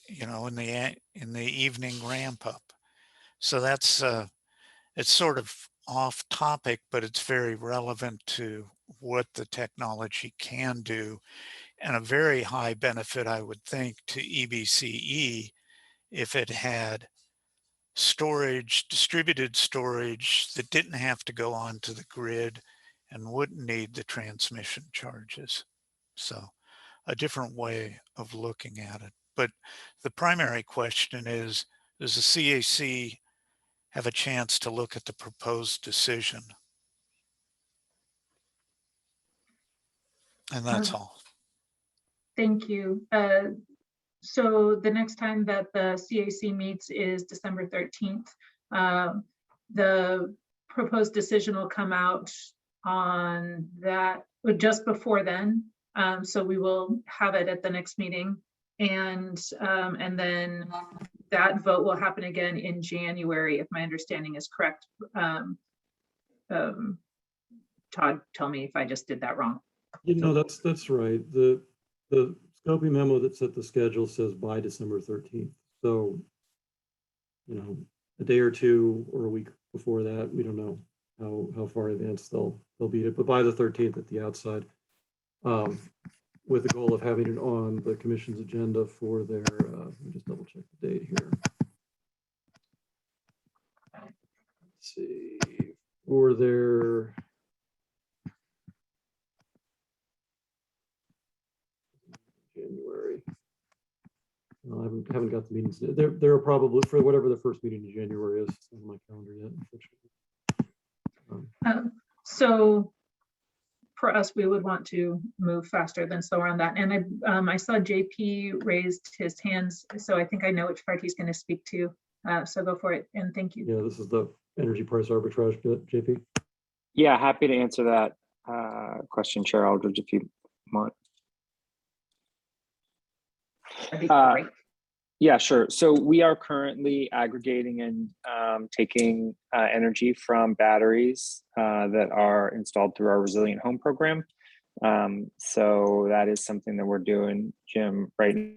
you know, in the evening ramp up. So that's it's sort of off topic, but it's very relevant to what the technology can do, and a very high benefit, I would think, to EBCE if it had storage, distributed storage that didn't have to go onto the grid and wouldn't need the transmission charges. So a different way of looking at it. But the primary question is, does the CAC have a chance to look at the proposed decision? And that's all. Thank you. So the next time that the CAC meets is December 13th. The proposed decision will come out on that, just before then. So we will have it at the next meeting. And then that vote will happen again in January, if my understanding is correct. Todd, tell me if I just did that wrong. You know, that's right. The scoping memo that set the schedule says by December 13th. So, you know, a day or two or a week before that, we don't know how far advanced they'll beat it, but by the 13th at the outside, with the goal of having it on the commission's agenda for their, let me just double check the date here. Let's see, for their January. No, I haven't got the meetings. They're probably for whatever the first meeting in January is on my calendar yet, unfortunately. So for us, we would want to move faster than slower on that. And I saw JP raised his hands, so I think I know which part he's going to speak to. So go for it, and thank you. Yeah, this is the energy price arbitrage bit, JP. Yeah, happy to answer that question, Chair Aldridge, if you want. That'd be great. Yeah, sure. So we are currently aggregating and taking energy from batteries that are installed through our Resilient Home program. So that is something that we're doing, Jim, right now.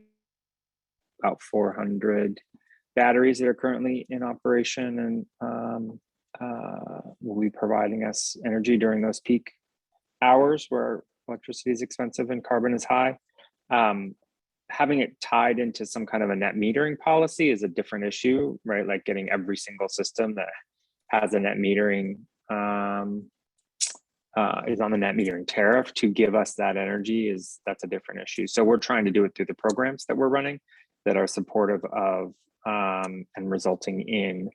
About 400 batteries that are currently in operation and will be providing us energy during those peak hours where electricity is expensive and carbon is high. Having it tied into some kind of a net metering policy is a different issue, right? Like getting every single system that has a net metering is on the net metering tariff to give us that energy that's a different issue. So we're trying to do it through the programs that we're running that are supportive of and resulting in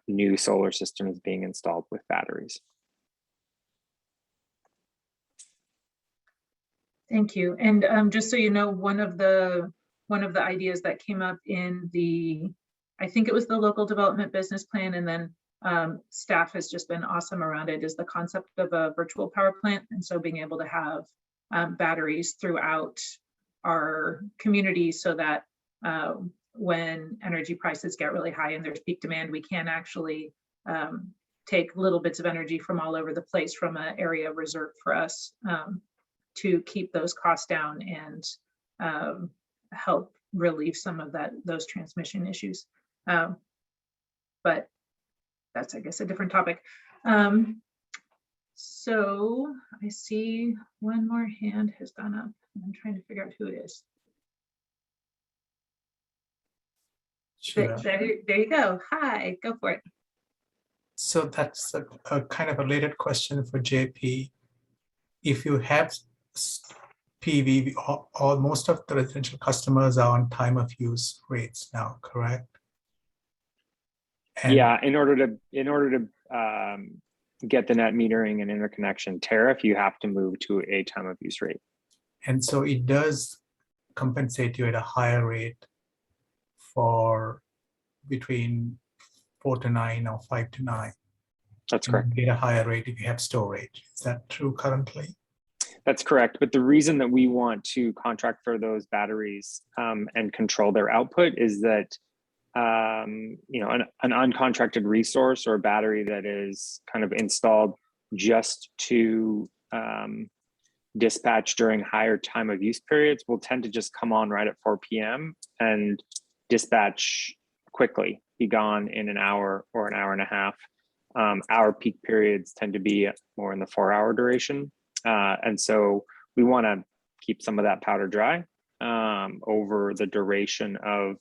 new solar systems being installed with batteries. Thank you. And just so you know, one of the ideas that came up in I think it was the local development business plan, and then staff has just been awesome around it, is the concept of a virtual power plant. And so being able to have batteries throughout our community so that when energy prices get really high and there's peak demand, we can actually take little bits of energy from all over the place from an area reserved for us to keep those costs down and help relieve some of those transmission issues. But that's, I guess, a different topic. So I see one more hand has gone up. I'm trying to figure out who it is. Sure. There you go. Hi, go for it. So that's a kind of a related question for JP. If you have PV, all most of the residential customers are on time of use rates now, correct? And yeah, in order to get the net metering and interconnection tariff, you have to move to a time of use rate. And so it does compensate you at a higher rate for between 4 to 9 or 5 to 9. That's correct. You get a higher rate if you have storage. Is that true currently? That's correct. But the reason that we want to contract for those batteries and control their output is that you know, an uncontracted resource or a battery that is kind of installed just to dispatch during higher time of use periods will tend to just come on right at 4 p.m. and dispatch quickly, be gone in an hour or an hour and a half. Our peak periods tend to be more in the 4-hour duration. And so we want to keep some of that powder dry over the duration of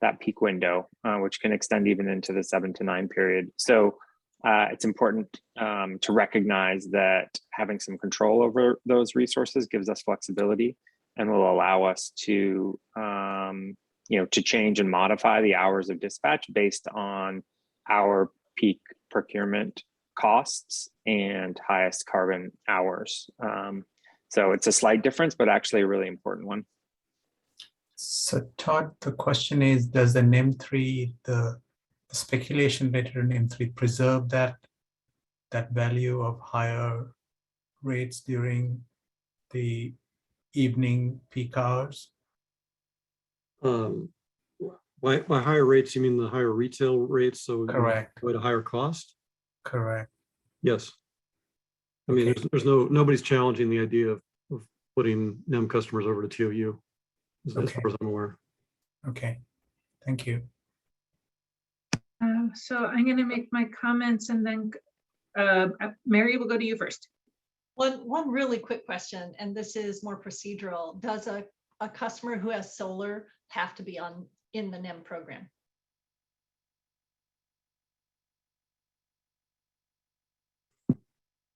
that peak window, which can extend even into the 7 to 9 period. So it's important to recognize that having some control over those resources gives us flexibility and will allow us to, you know, to change and modify the hours of dispatch based on our peak procurement costs and highest carbon hours. So it's a slight difference, but actually a really important one. So Todd, the question is, does the NEM3, the speculation related to NEM3 preserve that value of higher rates during the evening peak hours? By higher rates, you mean the higher retail rates? So correct. At a higher cost? Correct. Yes. I mean, nobody's challenging the idea of putting NEM customers over to TOU, as far as I'm aware. Okay, thank you. So I'm going to make my comments and then Mary, we'll go to you first. One really quick question, and this is more procedural. Does a customer who has solar have to be in the NEM program?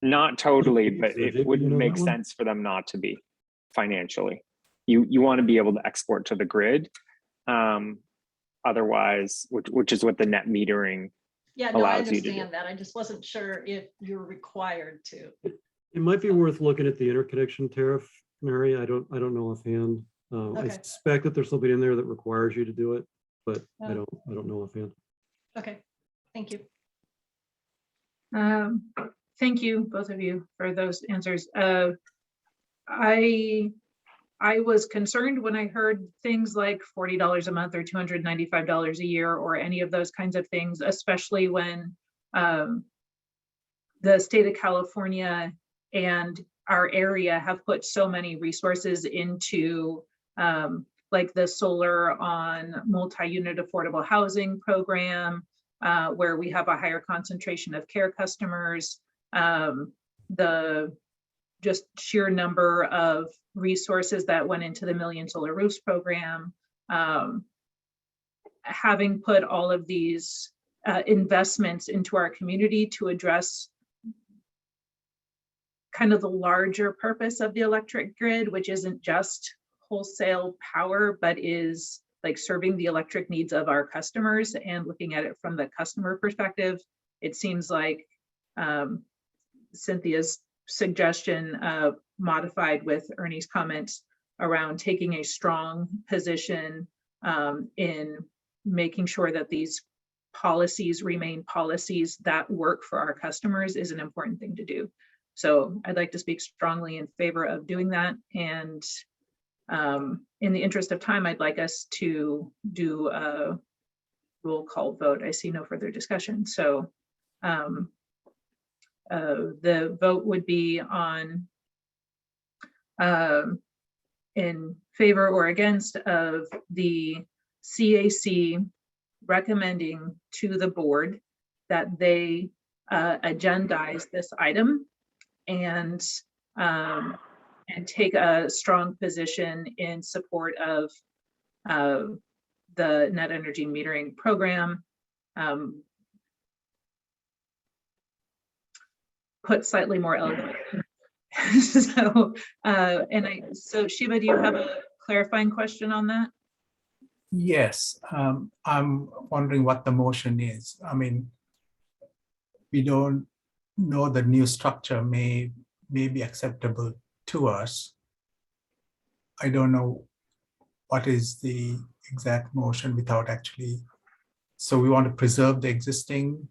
Not totally, but it wouldn't make sense for them not to be financially. You want to be able to export to the grid. Otherwise, which is what the net metering Yeah, no, I allows you to do. understand that. I just wasn't sure if you're required to. It might be worth looking at the interconnection tariff, Mary. I don't know offhand. I Okay. suspect that there's something in there that requires you to do it, but I Oh. don't know offhand. Okay, thank you. Thank you, both of you, for those answers. I was concerned when I heard things like $40 a month or $295 a year or any of those kinds of things, especially when the state of California and our area have put so many resources into like the solar on multi-unit affordable housing program, where we have a higher concentration of care customers, the just sheer number of resources that went into the Million Solar Roofs program, having put all of these investments into our community to address kind of the larger purpose of the electric grid, which isn't just wholesale power, but is like serving the electric needs of our customers and looking at it from the customer perspective. It seems like Cynthia's suggestion modified with Ernie's comments around taking a strong position in making sure that these policies remain policies that work for our customers is an important thing to do. So I'd like to speak strongly in favor of doing that. And in the interest of time, I'd like us to do a roll call vote. I see no further discussion. So the vote would be on in favor or against of the CAC recommending to the board that they agendize this item and take a strong position in support of the net energy metering program. Put slightly more eloquent. So Shiva, do you have a clarifying question on that? Yes, I'm wondering what the motion is. I mean, we don't know the new structure may be acceptable to us. I don't know what is the exact motion without actually, so we want to preserve the existing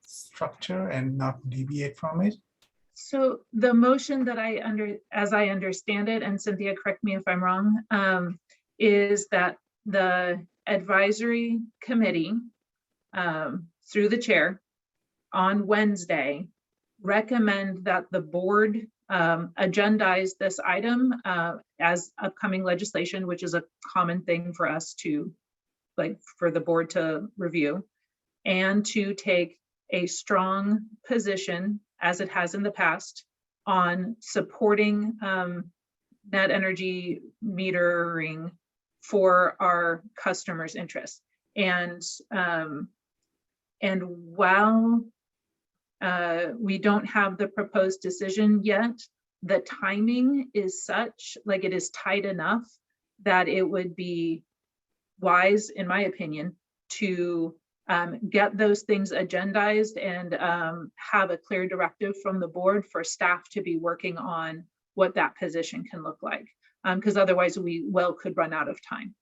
structure and not deviate from it? So the motion that as I understand it, and Cynthia, correct me if I'm wrong, is that the advisory committee through the chair on Wednesday recommend that the board agendize this item as upcoming legislation, which is a common thing for us to, like, for the board to review, and to take a strong position, as it has in the past, on supporting net energy metering for our customers' interests. And while we don't have the proposed decision yet, the timing is such, like, it is tight enough that it would be wise, in my opinion, to get those things agendized and have a clear directive from the board for staff to be working on what that position can look like. Because otherwise we could run out of time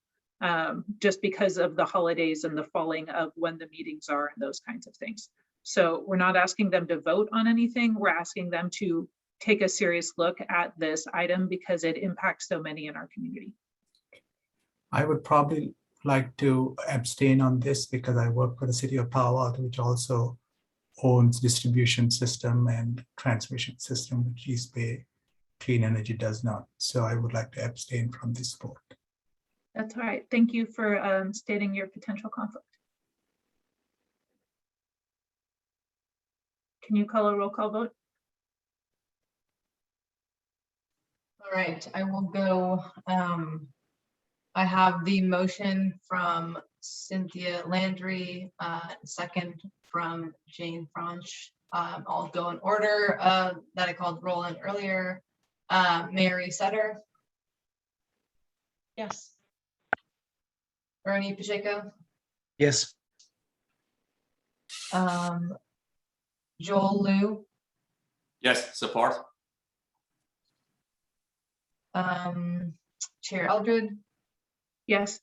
just because of the holidays and the falling of when the meetings are and those kinds of things. So we're not asking them to vote on anything. We're asking them to take a serious look at this item because it impacts so many in our community. I would probably like to abstain on this because I work for the city of Palo Alto, which also owns distribution system and transmission system, which East Bay Clean Energy does not. So I would like to abstain from this vote. That's all right. Thank you for stating your potential conflict. Can you call a roll call vote? All right, I will go. I have the motion from Cynthia Landry, second from Jane French. I'll go in order that I called roll in earlier. Mary Sutter. Yes. Bernie Pacheco. Yes. Joel Liu. Yes, support. Chair Eldred. Yes.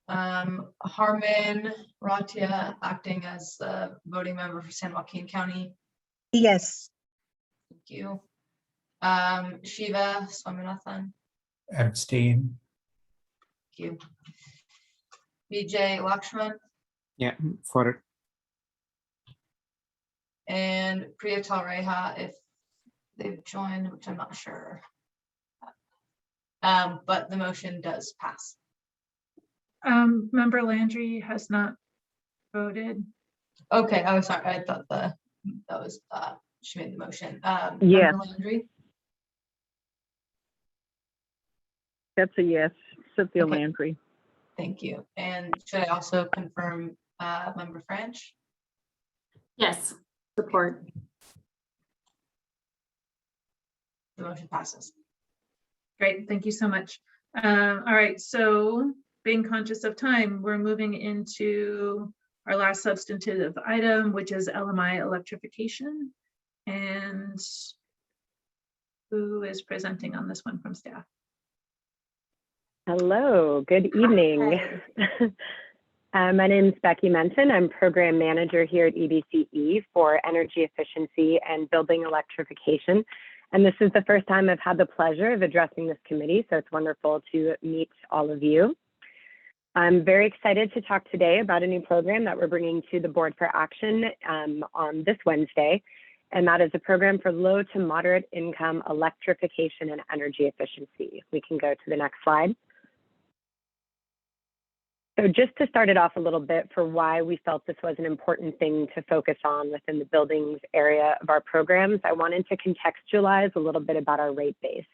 Harmon Ratia, acting as the voting member for San Joaquin County. Yes. Thank you. Shiva Swaminathan. Abstain. Thank you. Vijay Lakshman Yeah, for it. and Priya Talreja if they've joined, which I'm not sure. But the motion does pass. Member Landry has not voted. Okay, I was sorry. I thought that was she made the motion. Yes. Member Landry. That's a yes. Cynthia Okay. Landry. Thank you. And should I also confirm Member French? Yes, support. The motion passes. Great, thank you so much. All right, so being conscious of time, we're moving into our last substantive item, which is Lmi Electrification. And who is presenting on this one from staff? Hello, good evening. My name is Becky Menton. I'm program manager here at EBCE for energy efficiency and building electrification. And this is the first time I've had the pleasure of addressing this committee, so it's wonderful to meet all of you. I'm very excited to talk today about a new program that we're bringing to the board for action on this Wednesday, and that is a program for low to moderate income electrification and energy efficiency. We can go to the next slide. So just to start it off a little bit for why we felt this was an important thing to focus on within the buildings area of our programs, I wanted to contextualize a little bit about our rate base.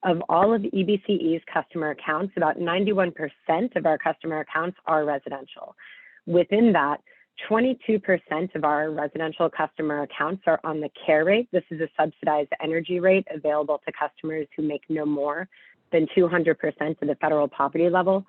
Of all of EBCE's customer accounts, about 91% of our customer accounts are residential. Within that, 22% of our residential customer accounts are on the CARE rate. This is a subsidized energy rate available to customers who make no more than 200% of the federal poverty level.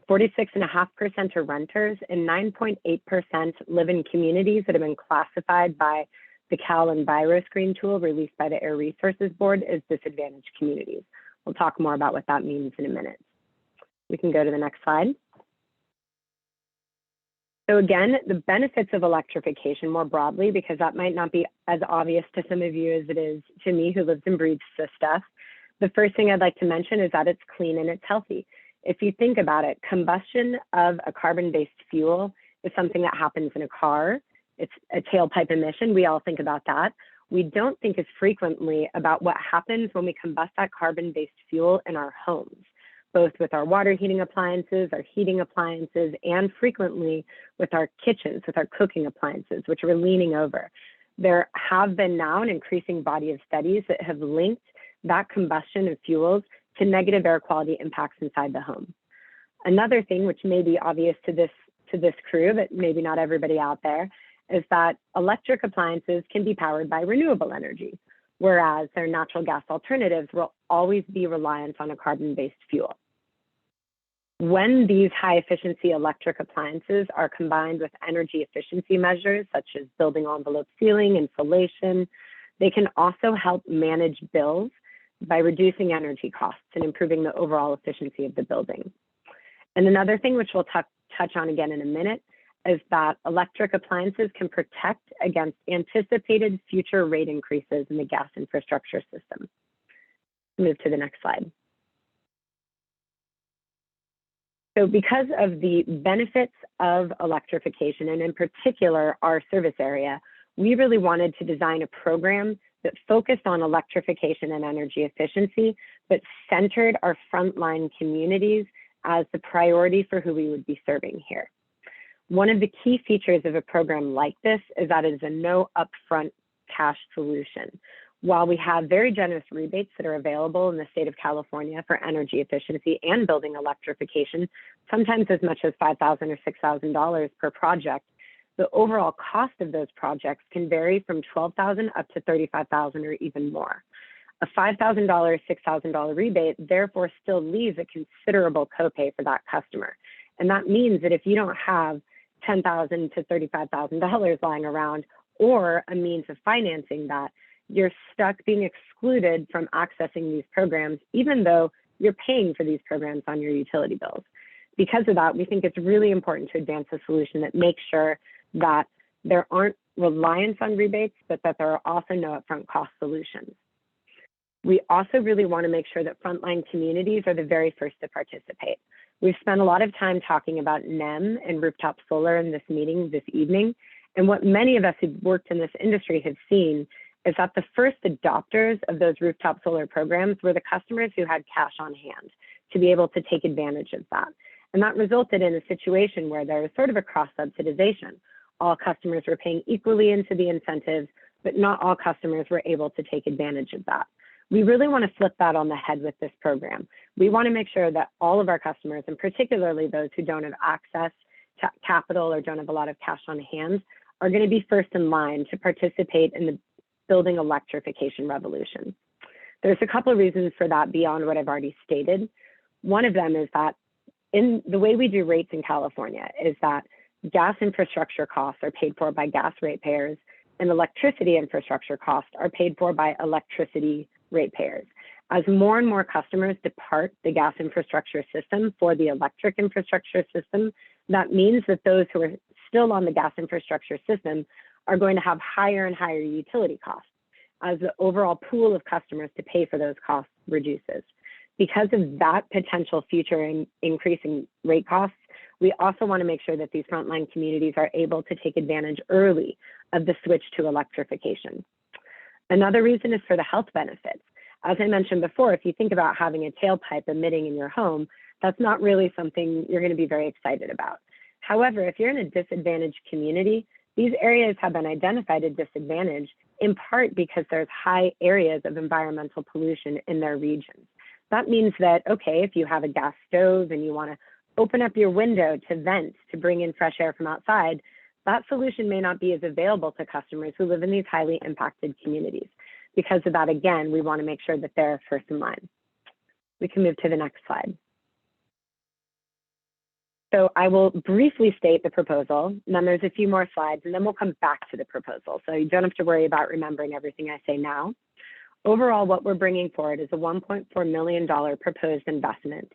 46.5% are renters, and 9.8% live in communities that have been classified by the Cal EnviroScreen tool released by the Air Resources Board as disadvantaged communities. We'll talk more about what that means in a minute. We can go to the next slide. So again, the benefits of electrification more broadly, because that might not be as obvious to some of you as it is to me who lives and breathes this stuff. The first thing I'd like to mention is that it's clean and it's healthy. If you think about it, combustion of a carbon-based fuel is something that happens in a car. It's a tailpipe emission. We all think about that. We don't think as frequently about what happens when we combust that carbon-based fuel in our homes, both with our water heating appliances, our heating appliances, and frequently with our kitchens, with our cooking appliances, which we're leaning over. There have been now an increasing body of studies that have linked that combustion of fuels to negative air quality impacts inside the home. Another thing, which may be obvious to this crew, but maybe not everybody out there, is that electric appliances can be powered by renewable energy, whereas their natural gas alternatives will always be reliant on a carbon-based fuel. When these high efficiency electric appliances are combined with energy efficiency measures, such as building envelope sealing, insulation, they can also help manage bills by reducing energy costs and improving the overall efficiency of the building. And another thing, which we'll touch on again in a minute, is that electric appliances can protect against anticipated future rate increases in the gas infrastructure system. Move to the next slide. So because of the benefits of electrification, and in particular our service area, we really wanted to design a program that focused on electrification and energy efficiency, but centered our frontline communities as the priority for who we would be serving here. One of the key features of a program like this is that it is a no upfront cash solution. While we have very generous rebates that are available in the state of California for energy efficiency and building electrification, sometimes as much as $5,000 or $6,000 per project, the overall cost of those projects can vary from $12,000 up to $35,000 or even more. A $5,000, $6,000 rebate therefore still leaves a considerable copay for that customer. And that means that if you don't have $10,000 to $35,000 lying around or a means of financing that, you're stuck being excluded from accessing these programs, even though you're paying for these programs on your utility bills. Because of that, we think it's really important to advance a solution that makes sure that there aren't reliance on rebates, but that there are also no upfront cost solutions. We also really want to make sure that frontline communities are the very first to participate. We've spent a lot of time talking about NEM and rooftop solar in this meeting this evening. And what many of us who've worked in this industry have seen is that the first adopters of those rooftop solar programs were the customers who had cash on hand to be able to take advantage of that. And that resulted in a situation where there was sort of a cross-subsidization. All customers were paying equally into the incentives, but not all customers were able to take advantage of that. We really want to flip that on the head with this program. We want to make sure that all of our customers, and particularly those who don't have access to capital or don't have a lot of cash on hand, are going to be first in line to participate in the building electrification revolution. There's a couple of reasons for that beyond what I've already stated. One of them is that in the way we do rates in California is that gas infrastructure costs are paid for by gas ratepayers and electricity infrastructure costs are paid for by electricity ratepayers. As more and more customers depart the gas infrastructure system for the electric infrastructure system, that means that those who are still on the gas infrastructure system are going to have higher and higher utility costs as the overall pool of customers to pay for those costs reduces. Because of that potential future increase in rate costs, we also want to make sure that these frontline communities are able to take advantage early of the switch to electrification. Another reason is for the health benefits. As I mentioned before, if you think about having a tailpipe emitting in your home, that's not really something you're going to be very excited about. However, if you're in a disadvantaged community, these areas have been identified as disadvantaged in part because there's high areas of environmental pollution in their regions. That means that, okay, if you have a gas stove and you want to open up your window to vent to bring in fresh air from outside, that solution may not be as available to customers who live in these highly impacted communities. Because of that, again, we want to make sure that they're first in line. We can move to the next slide. So I will briefly state the proposal, and then there's a few more slides, and then we'll come back to the proposal. So you don't have to worry about remembering everything I say now. Overall, what we're bringing forward is a $1.4 million proposed investment.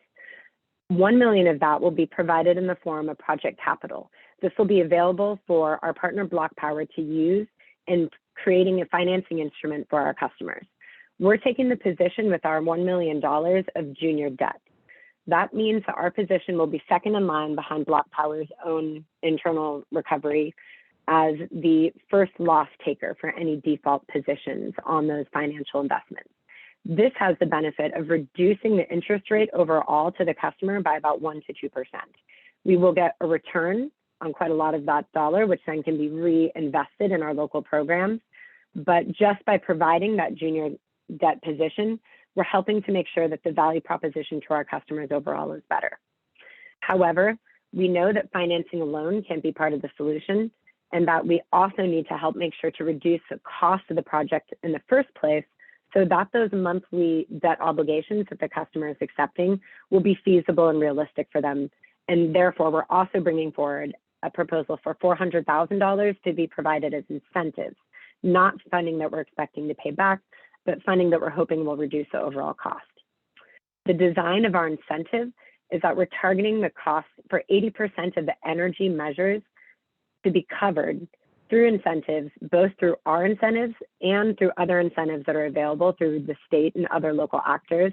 $1 million of that will be provided in the form of project capital. This will be available for our partner BlockPower to use in creating a financing instrument for our customers. We're taking the position with our $1 million of junior debt. That means that our position will be second in line behind BlockPower's own internal recovery as the first loss taker for any default positions on those financial investments. This has the benefit of reducing the interest rate overall to the customer by about 1% to 2%. We will get a return on quite a lot of that dollar, which then can be reinvested in our local programs. But just by providing that junior debt position, we're helping to make sure that the value proposition to our customers overall is better. However, we know that financing alone can't be part of the solution, and that we also need to help make sure to reduce the cost of the project in the first place so that those monthly debt obligations that the customer is accepting will be feasible and realistic for them. And therefore, we're also bringing forward a proposal for $400,000 to be provided as incentives, not funding that we're expecting to pay back, but funding that we're hoping will reduce the overall cost. The design of our incentive is that we're targeting the cost for 80% of the energy measures to be covered through incentives, both through our incentives and through other incentives that are available through the state and other local actors,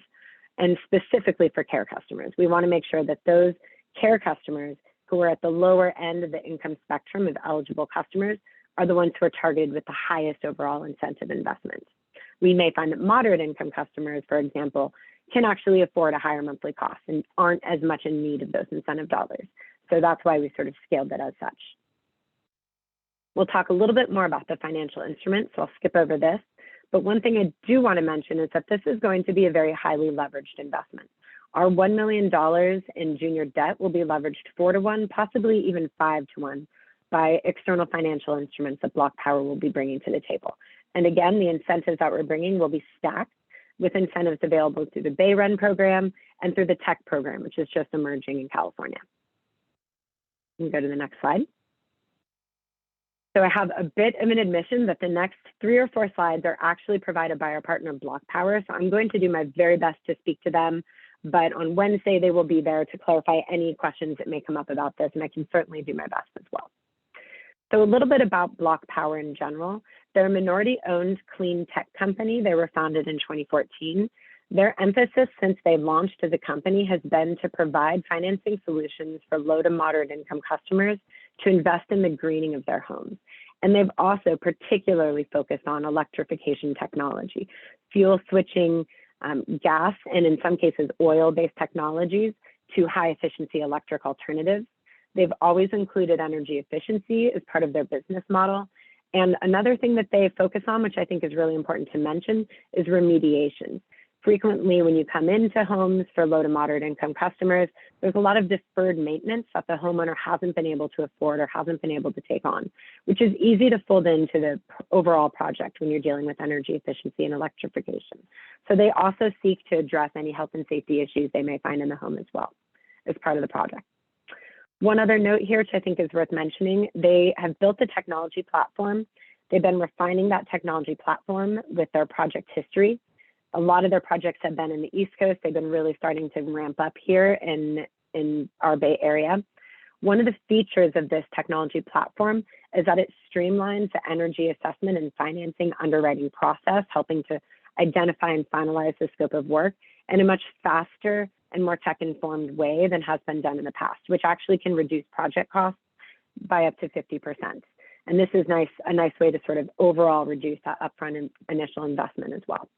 and specifically for care customers. We want to make sure that those Care customers, who are at the lower end of the income spectrum of eligible customers, are the ones who are targeted with the highest overall incentive investment. We may find that moderate income customers, for example, can actually afford a higher monthly cost and aren't as much in need of those incentive dollars. So that's why we sort of scaled it as such. We'll talk a little bit more about the financial instruments, so I'll skip over this. But one thing I do want to mention is that this is going to be a very highly leveraged investment. Our $1 million in junior debt will be leveraged 4-to-1, possibly even 5-to-1 by external financial instruments that BlockPower will be bringing to the table. And again, the incentives that we're bringing will be stacked with incentives available through the Bay Run program and through the tech program, which is just emerging in California. We can go to the next slide. So I have a bit of an admission that the next 3 or 4 slides are actually provided by our partner BlockPower. So I'm going to do my very best to speak to them, but on Wednesday, they will be there to clarify any questions that may come up about this, and I can certainly do my best as well. So a little bit about BlockPower in general. They're a minority-owned clean tech company. They were founded in 2014. Their emphasis since they launched as a company has been to provide financing solutions for low to moderate income customers to invest in the greening of their homes. And they've also particularly focused on electrification technology, fuel switching, gas, and in some cases, oil-based technologies to high-efficiency electric alternatives. They've always included energy efficiency as part of their business model. And another thing that they focus on, which I think is really important to mention, is remediation. Frequently, when you come into homes for low to moderate income customers, there's a lot of deferred maintenance that the homeowner hasn't been able to afford or hasn't been able to take on, which is easy to fold into the overall project when you're dealing with energy efficiency and electrification. So they also seek to address any health and safety issues they may find in the home as well as part of the project. One other note here, which I think is worth mentioning, they have built a technology platform. They've been refining that technology platform with their project history. A lot of their projects have been in the East Coast. They've been really starting to ramp up here in our Bay Area. One of the features of this technology platform is that it streamlines the energy assessment and financing underwriting process, helping to identify and finalize the scope of work in a much faster and more tech-informed way than has been done in the past, which actually can reduce project costs by up to 50%. And this is a nice way to sort of overall reduce that upfront initial investment as well.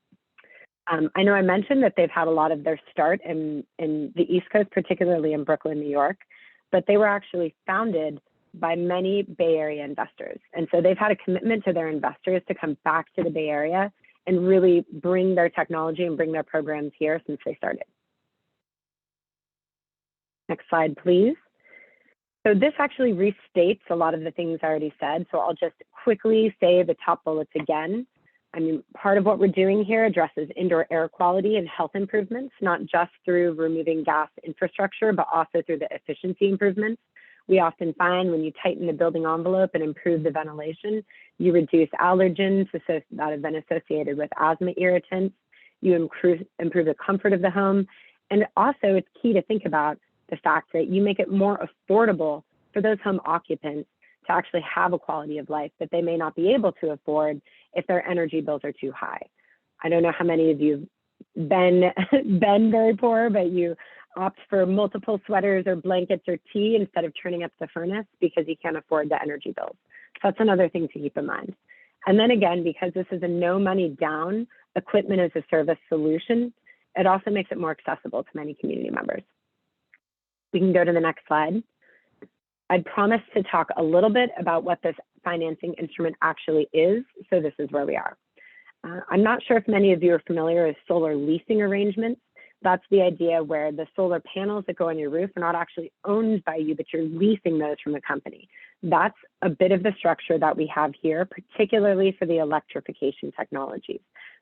I know I mentioned that they've had a lot of their start in the East Coast, particularly in Brooklyn, New York, but they were actually founded by many Bay Area investors. And so they've had a commitment to their investors to come back to the Bay Area and really bring their technology and bring their programs here since they started. Next slide, please. So this actually restates a lot of the things I already said. So I'll just quickly say the top bullets again. I mean, part of what we're doing here addresses indoor air quality and health improvements, not just through removing gas infrastructure, but also through the efficiency improvements. We often find when you tighten the building envelope and improve the ventilation, you reduce allergens that have been associated with asthma irritants, you improve the comfort of the home. And also it's key to think about the fact that you make it more affordable for those home occupants to actually have a quality of life that they may not be able to afford if their energy bills are too high. I don't know how many of you have been very poor, but you opt for multiple sweaters or blankets or tea instead of turning up the furnace because you can't afford the energy bills. So that's another thing to keep in mind. And then again, because this is a no money down equipment as a service solution, it also makes it more accessible to many community members. We can go to the next slide. I'd promised to talk a little bit about what this financing instrument actually is, so this is where we are. I'm not sure if many of you are familiar with solar leasing arrangements. That's the idea where the solar panels that go on your roof are not actually owned by you, but you're leasing those from the company. That's a bit of the structure that we have here, particularly for the electrification technologies.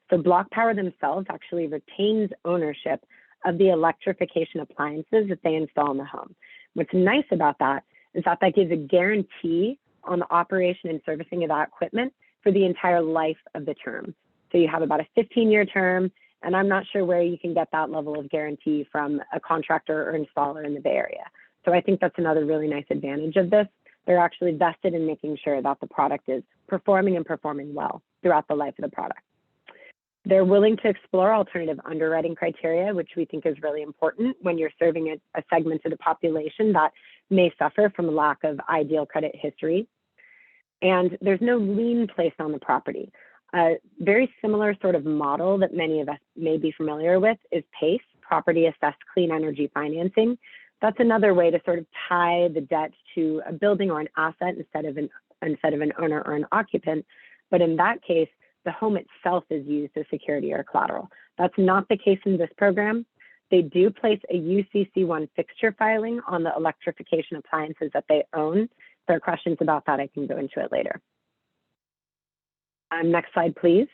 So BlockPower themselves actually retains ownership of the electrification appliances that they install in the home. What's nice about that is that that gives a guarantee on the operation and servicing of that equipment for the entire life of the term. So you have about a 15-year term, and I'm not sure where you can get that level of guarantee from a contractor or installer in the Bay Area. So I think that's another really nice advantage of this. They're actually vested in making sure that the product is performing and performing well throughout the life of the product. They're willing to explore alternative underwriting criteria, which we think is really important when you're serving a segment of the population that may suffer from a lack of ideal credit history. And there's no lien placed on the property. A very similar sort of model that many of us may be familiar with is PACE, Property Assessed Clean Energy Financing. That's another way to sort of tie the debt to a building or an asset instead of an owner or an occupant. But in that case, the home itself is used as security or collateral. That's not the case in this program. They do place a UCC1 fixture filing on the electrification appliances that they own. If there are questions about that, I can go into it later. Next slide, please.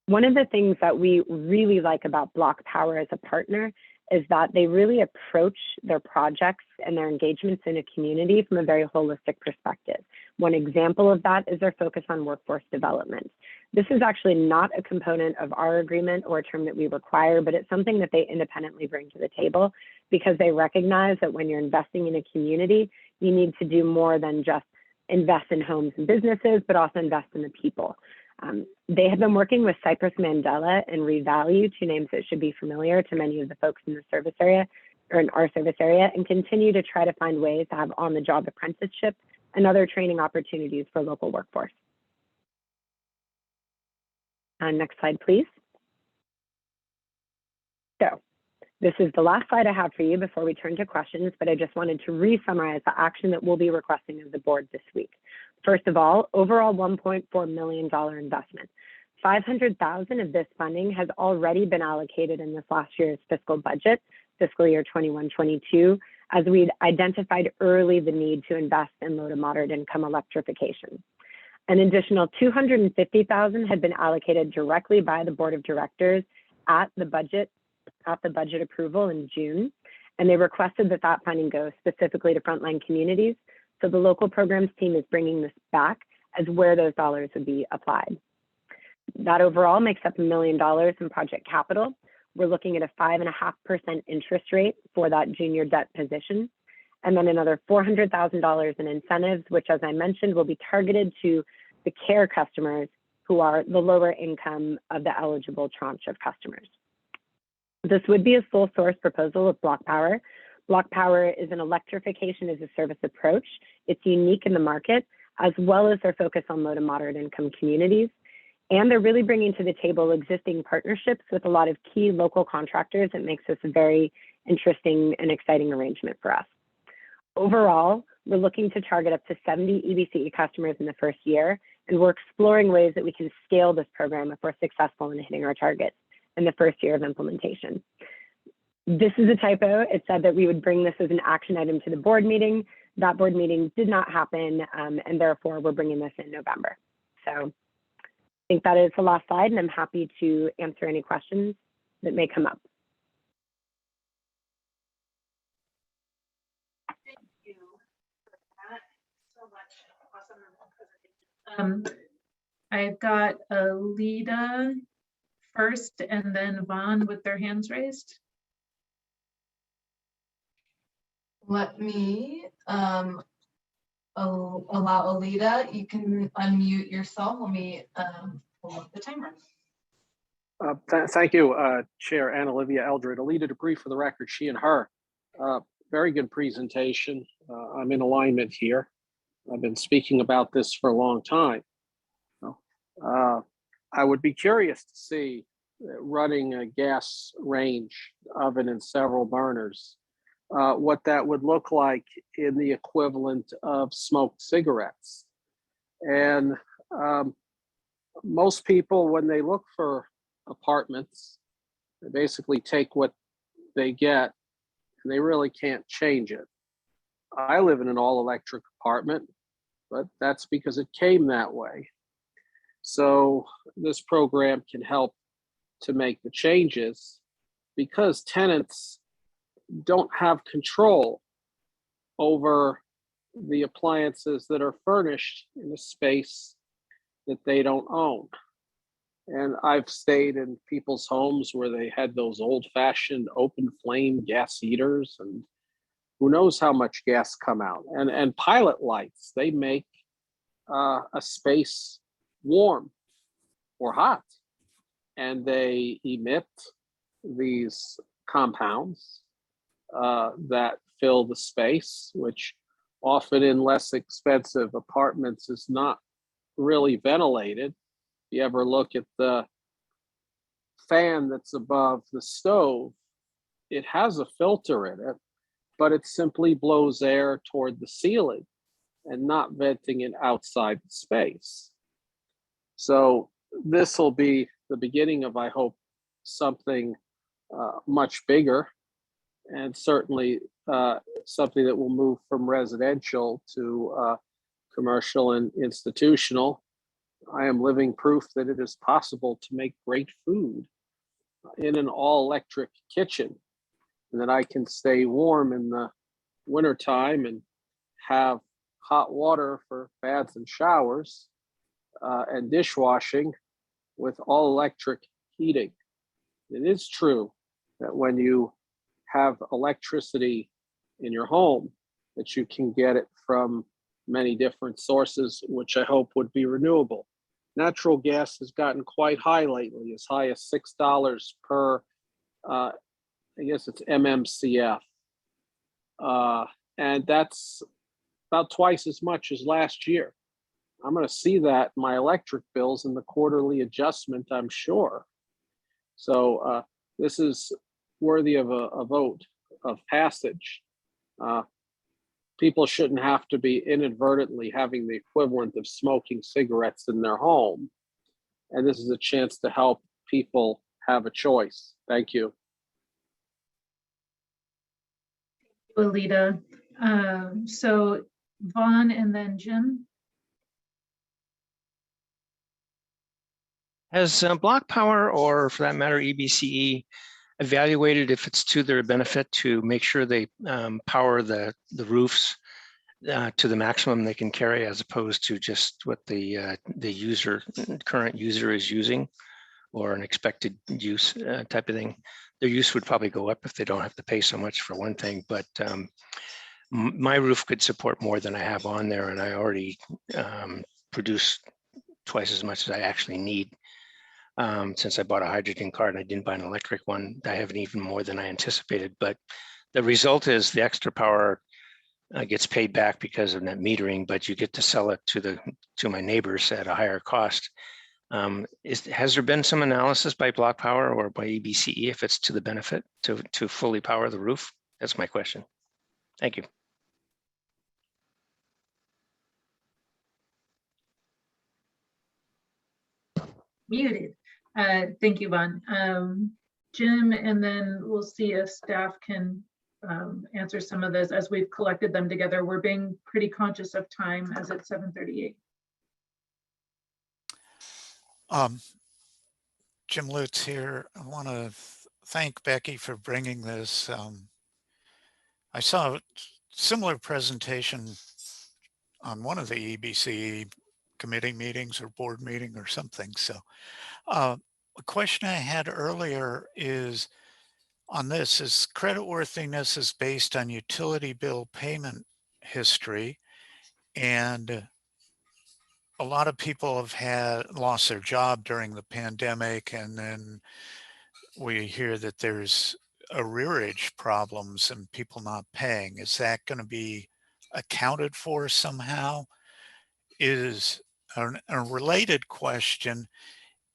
One of the things that we really like about Block Power as a partner is that they really approach their projects and their engagements in a community from a very holistic perspective. One example of that is their focus on workforce development. This is actually not a component of our agreement or a term that we require, but it's something that they independently bring to the table because they recognize that when you're investing in a community, you need to do more than just invest in homes and businesses, but also invest in the people. They have been working with Cypress Mandela and Revalue, two names that should be familiar to many of the folks in the service area or in our service area, and continue to try to find ways to have on-the-job apprenticeship and other training opportunities for local workforce. Next slide, please. So this is the last slide I have for you before we turn to questions, but I just wanted to re-summarize the action that we'll be requesting of the board this week. First of all, overall $1.4 million investment. $500,000 of this funding has already been allocated in this last year's fiscal budget, fiscal year 21-22, as we'd identified early the need to invest in low to moderate income electrification. An additional $250,000 had been allocated directly by the board of directors at the budget approval in June, and they requested that that funding go specifically to frontline communities. So the local programs team is bringing this back as where those dollars would be applied. That overall makes up $1 million in project capital. We're looking at a 5.5% interest rate for that junior debt position, and then another $400,000 in incentives, which, as I mentioned, will be targeted to the care customers who are the lower income of the eligible tranche of customers. This would be a sole source proposal of Block Power. Block Power is an electrification as a service approach. It's unique in the market, as well as their focus on low to moderate income communities. And they're really bringing to the table existing partnerships with a lot of key local contractors. That makes this a very interesting and exciting arrangement for us. Overall, we're looking to target up to 70 EBCE customers in the first year, and we're exploring ways that we can scale this program if we're successful in hitting our targets in the first year of implementation. This is a typo. It said that we would bring this as an action item to the board meeting. That board meeting did not happen, and therefore we're bringing this in November. So I think that is the last slide, and I'm happy to answer any questions that may come up. Thank you for that so much. Awesome. I've got Alida first, and then Vaughn with their hands raised. Let me allow Alida. You can unmute yourself. Let me pull up the timer. Thank you, Chair Anna Olivia Eldred. Alida Dupree for the record, she and her. Very good presentation. I'm in alignment here. I've been speaking about this for a long time. I would be curious to see running a gas range oven and several burners, what that would look like in the equivalent of smoked cigarettes. And most people, when they look for apartments, they basically take what they get and they really can't change it. I live in an all-electric apartment, but that's because it came that way. So this program can help to make the changes because tenants don't have control over the appliances that are furnished in a space that they don't own. And I've stayed in people's homes where they had those old-fashioned open flame gas heaters, and who knows how much gas come out. And pilot lights, they make a space warm or hot. and they emit these compounds that fill the space, which often in less expensive apartments is not really ventilated. If you ever look at the fan that's above the stove, it has a filter in it, but it simply blows air toward the ceiling and not venting it outside the space. So this will be the beginning of, I hope, something much bigger, and certainly something that will move from residential to commercial and institutional. I am living proof that it is possible to make great food in an all-electric kitchen, and that I can stay warm in the wintertime and have hot water for baths and showers and dishwashing with all-electric heating. It is true that when you have electricity in your home, that you can get it from many different sources, which I hope would be renewable. Natural gas has gotten quite high lately, as high as $6 per, I guess it's MMCF. And that's about twice as much as last year. I'm going to see that in my electric bills in the quarterly adjustment, I'm sure. So this is worthy of a vote of passage. People shouldn't have to be inadvertently having the equivalent of smoking cigarettes in their home. And this is a chance to help people have a choice. Thank you. Alita. So Vaughn and then Jim. Has Block Power, or for that matter, EBCE, evaluated if it's to their benefit to make sure they power the roofs to the maximum they can carry, as opposed to just what the current user is using, or an expected use type of thing? Their use would probably go up if they don't have to pay so much, for one thing, but my roof could support more than I have on there, and I already produce twice as much as I actually need. Since I bought a hydrogen car and I didn't buy an electric one, I have even more than I anticipated. But the result is the extra power gets paid back because of net metering, but you get to sell it to my neighbors at a higher cost. Has there been some analysis by Block Power or by EBCE if it's to the benefit to fully power the roof? That's my question. Thank you. Muted. Thank you, Vaughn. Jim, and then we'll see if staff can answer some of this as we've collected them together. We're being pretty conscious of time as it's 7:38. Jim Lutz here. I want to thank Becky for bringing this. I saw a similar presentation on one of the EBC committee meetings or board meeting or something. So a question I had earlier is on this: is creditworthiness is based on utility bill payment history, and a lot of people have lost their job during the pandemic, and then we hear that there's arrearage problems and people not paying. Is that going to be accounted for somehow? Is a related question: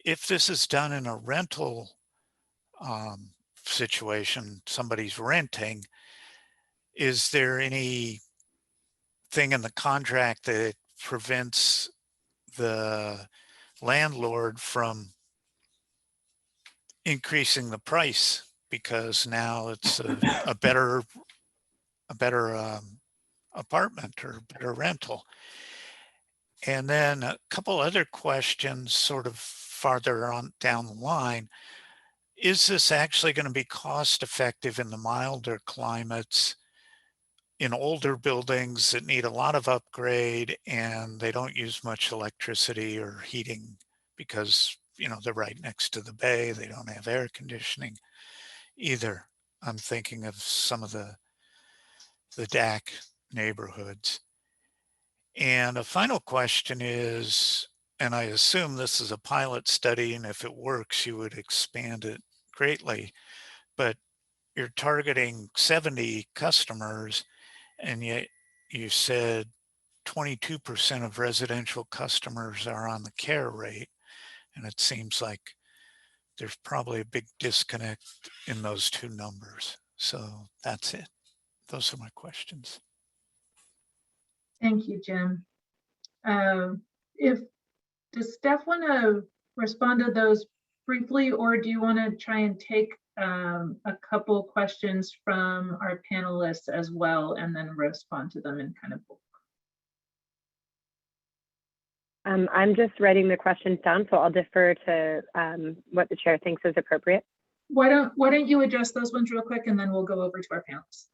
if this is done in a rental situation, somebody's renting, is there any thing in the contract that prevents the landlord from increasing the price because now it's a better apartment or better rental? And then a couple other questions sort of farther on down the line. Is this actually going to be cost effective in the milder climates, in older buildings that need a lot of upgrade and they don't use much electricity or heating because, you know, they're right next to the bay, they don't have air conditioning either? I'm thinking of some of the DAC neighborhoods. And a final question is, and I assume this is a pilot study, and if it works, you would expand it greatly. But you're targeting 70 customers, and yet you said 22% of residential customers are on the care rate. And it seems like there's probably a big disconnect in those two numbers. So that's it. Those are my questions. Thank you, Jim. Does Steph want to respond to those briefly, or do you want to try and take a couple questions from our panelists as well and then respond to them in kind of bulk? I'm just writing the questions down, so I'll defer to what the chair thinks is appropriate. Why don't you address those ones real quick, and then we'll go over to our panelists.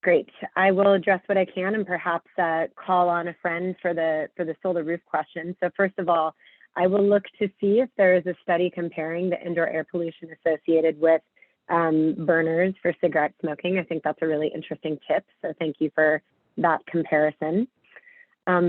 Great. I will address what I can and perhaps call on a friend for the solar roof question. So first of all, I will look to see if there is a study comparing the indoor air pollution associated with burners for cigarette smoking. I think that's a really interesting tip. So thank you for that comparison.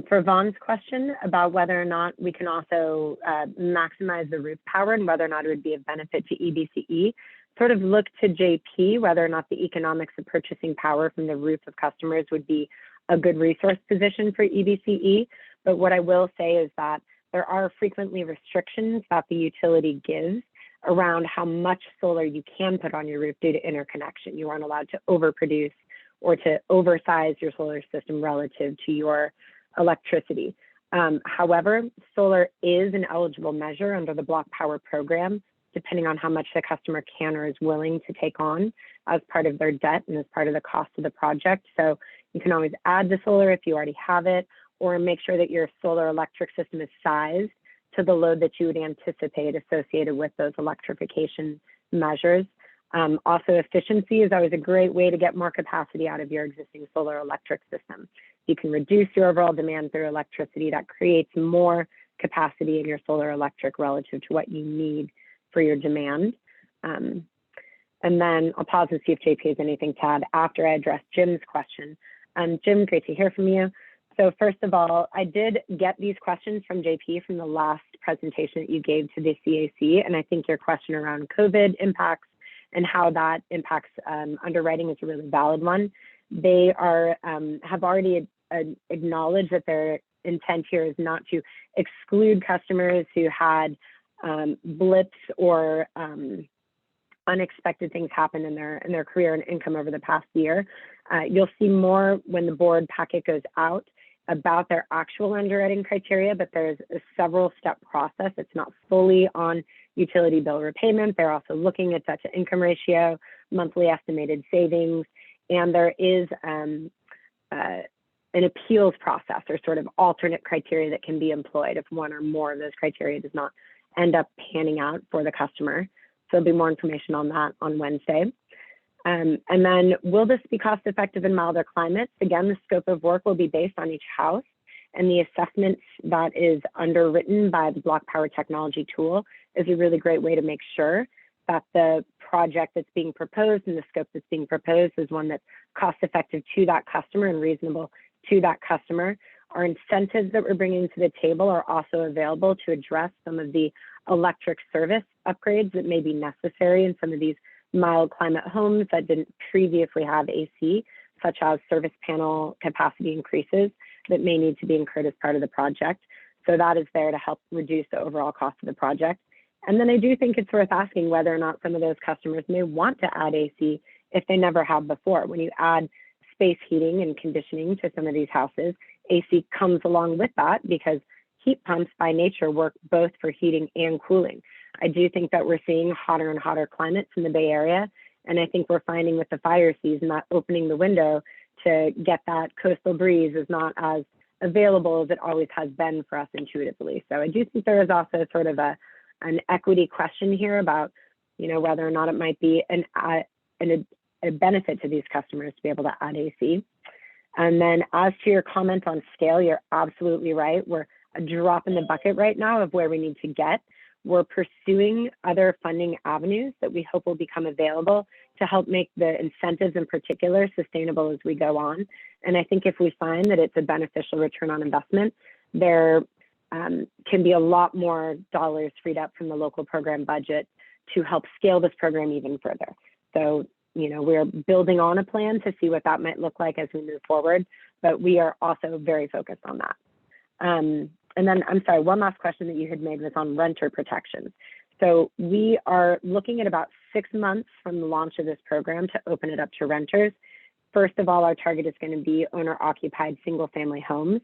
For Vaughn's question about whether or not we can also maximize the roof power and whether or not it would be of benefit to EBCE, sort of look to JP whether or not the economics of purchasing power from the roof of customers would be a good resource position for EBCE. But what I will say is that there are frequently restrictions that the utility gives around how much solar you can put on your roof due to interconnection. You aren't allowed to overproduce or to oversize your solar system relative to your electricity. However, solar is an eligible measure under the block power program, depending on how much the customer can or is willing to take on as part of their debt and as part of the cost of the project. So you can always add the solar if you already have it, or make sure that your solar electric system is sized to the load that you would anticipate associated with those electrification measures. Also, efficiency is always a great way to get more capacity out of your existing solar electric system. You can reduce your overall demand through electricity. That creates more capacity in your solar electric relative to what you need for your demand. And then I'll pause and see if JP has anything to add after I address Jim's question. Jim, great to hear from you. So first of all, I did get these questions from JP from the last presentation that you gave to the CAC. And I think your question around COVID impacts and how that impacts underwriting is a really valid one. They are have already acknowledged that their intent here is not to exclude customers who had blips or unexpected things happen in their career and income over the past year. You'll see more when the board packet goes out about their actual underwriting criteria, but there's a several step process. It's not fully on utility bill repayment. They're also looking at debt to income ratio, monthly estimated savings, and there is an appeals process or sort of alternate criteria that can be employed if one or more of those criteria does not end up panning out for the customer. So there'll be more information on that on Wednesday. And then, will this be cost effective in milder climates? Again, the scope of work will be based on each house, and the assessment that is underwritten by the block power technology tool is a really great way to make sure that the project that's being proposed and the scope that's being proposed is one that's cost effective to that customer and reasonable to that customer. Our incentives that we're bringing to the table are also available to address some of the electric service upgrades that may be necessary in some of these mild climate homes that didn't previously have AC, such as service panel capacity increases that may need to be incurred as part of the project. So that is there to help reduce the overall cost of the project. And then I do think it's worth asking whether or not some of those customers may want to add AC if they never have before. When you add space heating and conditioning to some of these houses, AC comes along with that because heat pumps by nature work both for heating and cooling. I do think that we're seeing hotter and hotter climates in the Bay Area. And I think we're finding with the fire season that opening the window to get that coastal breeze is not as available as it always has been for us intuitively. So I do think there is also sort of an equity question here about, whether or not it might be a benefit to these customers to be able to add AC. And then as to your comment on scale, you're absolutely right. We're a drop in the bucket right now of where we need to get. We're pursuing other funding avenues that we hope will become available to help make the incentives in particular sustainable as we go on. And I think if we find that it's a beneficial return on investment, there can be a lot more dollars freed up from the local program budget to help scale this program even further. So, you know, we're building on a plan to see what that might look like as we move forward, but we are also very focused on that. And then, I'm sorry, one last question that you had made was on renter protections. So we are looking at about 6 months from the launch of this program to open it up to renters. First of all, our target is going to be owner-occupied single-family homes.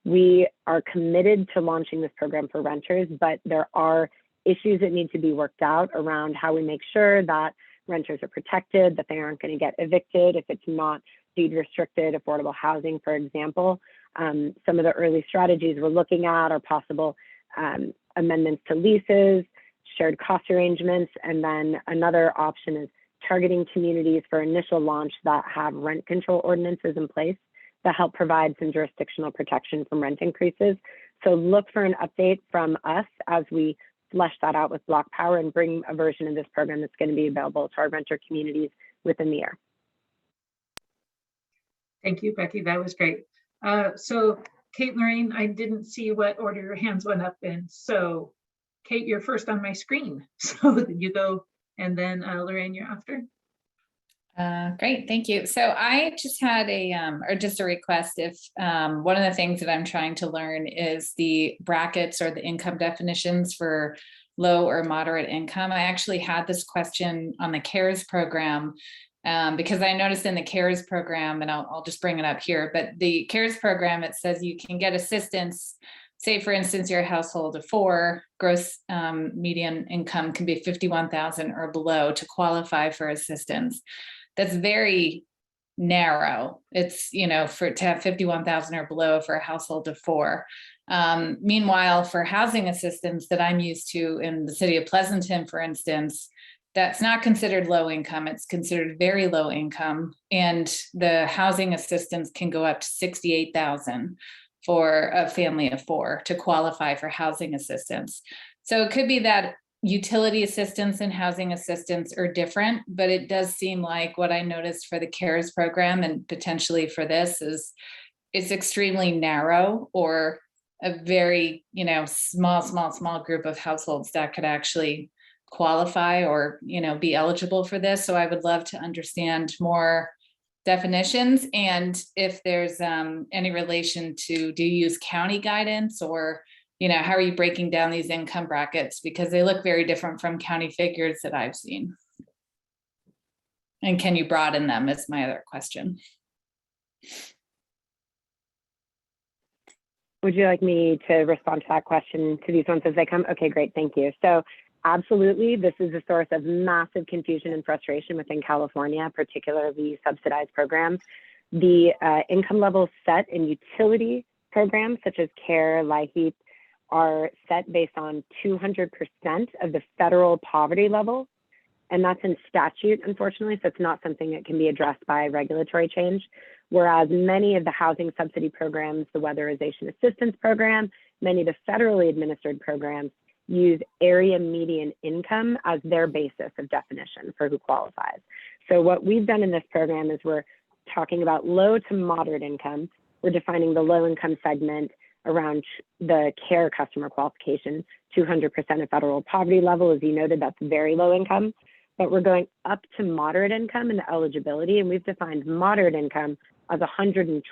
We are committed to launching this program for renters, but there are issues that need to be worked out around how we make sure that renters are protected, that they aren't going to get evicted if it's not deed restricted affordable housing, for example. Some of the early strategies we're looking at are possible amendments to leases, shared cost arrangements, and then another option is targeting communities for initial launch that have rent control ordinances in place that help provide some jurisdictional protection from rent increases. So look for an update from us as we flesh that out with Block Power and bring a version of this program that's going to be available to our renter communities within the year. Thank you, Becky. That was great. So Kate, Lorraine, I didn't see what order your hands went up in. So Kate, you're first on my screen. So you go, and then Lorraine, you're after. Great, thank you. So I just had a request. If one of the things that I'm trying to learn is the brackets or the income definitions for low or moderate income. I actually had this question on the CARES program because I noticed in the CARES program, and I'll just bring it up here, but the CARES program, it says you can get assistance. Say, for instance, you're a household of 4, gross median income can be 51,000 or below to qualify for assistance. That's very narrow. It's, you know, to have 51,000 or below for a household of 4. Meanwhile, for housing assistance that I'm used to in the city of Pleasanton, for instance, that's not considered low income. It's considered very low income. And the housing assistance can go up to 68,000 for a family of 4 to qualify for housing assistance. So it could be that utility assistance and housing assistance are different, but it does seem like what I noticed for the CARES program and potentially for this is it's extremely narrow, or a very, you know, small group of households that could actually qualify or, you know, be eligible for this. So I would love to understand more definitions, and if there's any relation to, do you use county guidance, or, you know, how are you breaking down these income brackets, because they look very different from county figures that I've seen. And can you broaden them is my other question. Would you like me to respond to that question, to these ones as they come? Okay, great, thank you. So absolutely, this is a source of massive confusion and frustration within California, particularly subsidized programs. The income levels set in utility programs such as CARE, LIHEAP, are set based on 200% of the federal poverty level. And that's in statute, unfortunately, so it's not something that can be addressed by regulatory change. Whereas many of the housing subsidy programs, the weatherization assistance program, many of the federally administered programs use area median income as their basis of definition for who qualifies. So what we've done in this program is we're talking about low to moderate income. We're defining the low income segment around the CARE customer qualification, 200% of federal poverty level. As you noted, that's very low income, but we're going up to moderate income in the eligibility, and we've defined moderate income as 120%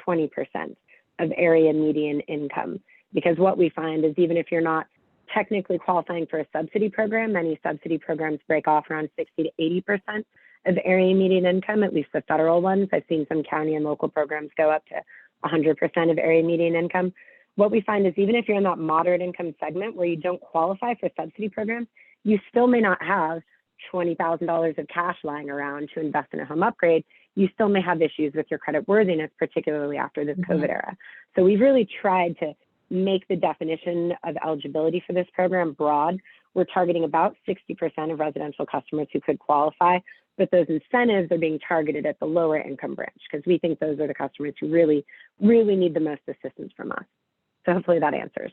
of area median income. Because what we find is even if you're not technically qualifying for a subsidy program, many subsidy programs break off around 60 to 80% of area median income, at least the federal ones. I've seen some county and local programs go up to 100% of area median income. What we find is even if you're in that moderate income segment where you don't qualify for subsidy programs, you still may not have $20,000 of cash lying around to invest in a home upgrade. You still may have issues with your credit worthiness, particularly after this COVID era. So we've really tried to make the definition of eligibility for this program broad. We're targeting about 60% of residential customers who could qualify, but those incentives are being targeted at the lower income branch because we think those are the customers who really, really need the most assistance from us. So hopefully that answers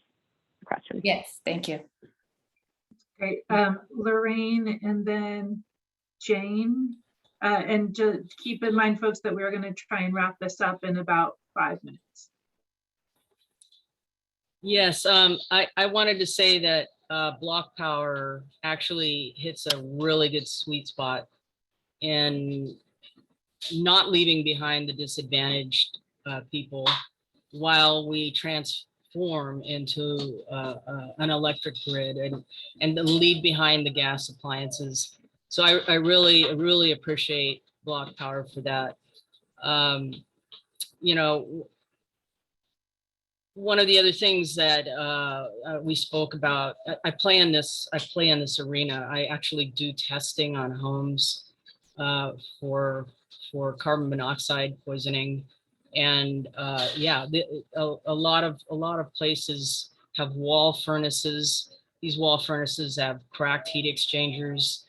the question. Yes, thank you. Great. Lorraine and then Jane. And just keep in mind, folks, that we're going to try and wrap this up in about 5 minutes. Yes, I wanted to say that block power actually hits a really good sweet spot in not leaving behind the disadvantaged people while we transform into an electric grid and leave behind the gas appliances. So I really appreciate block power for that. You know, one of the other things that we spoke about, I play in this arena. I actually do testing on homes for carbon monoxide poisoning, and yeah, a lot of places have wall furnaces. These wall furnaces have cracked heat exchangers.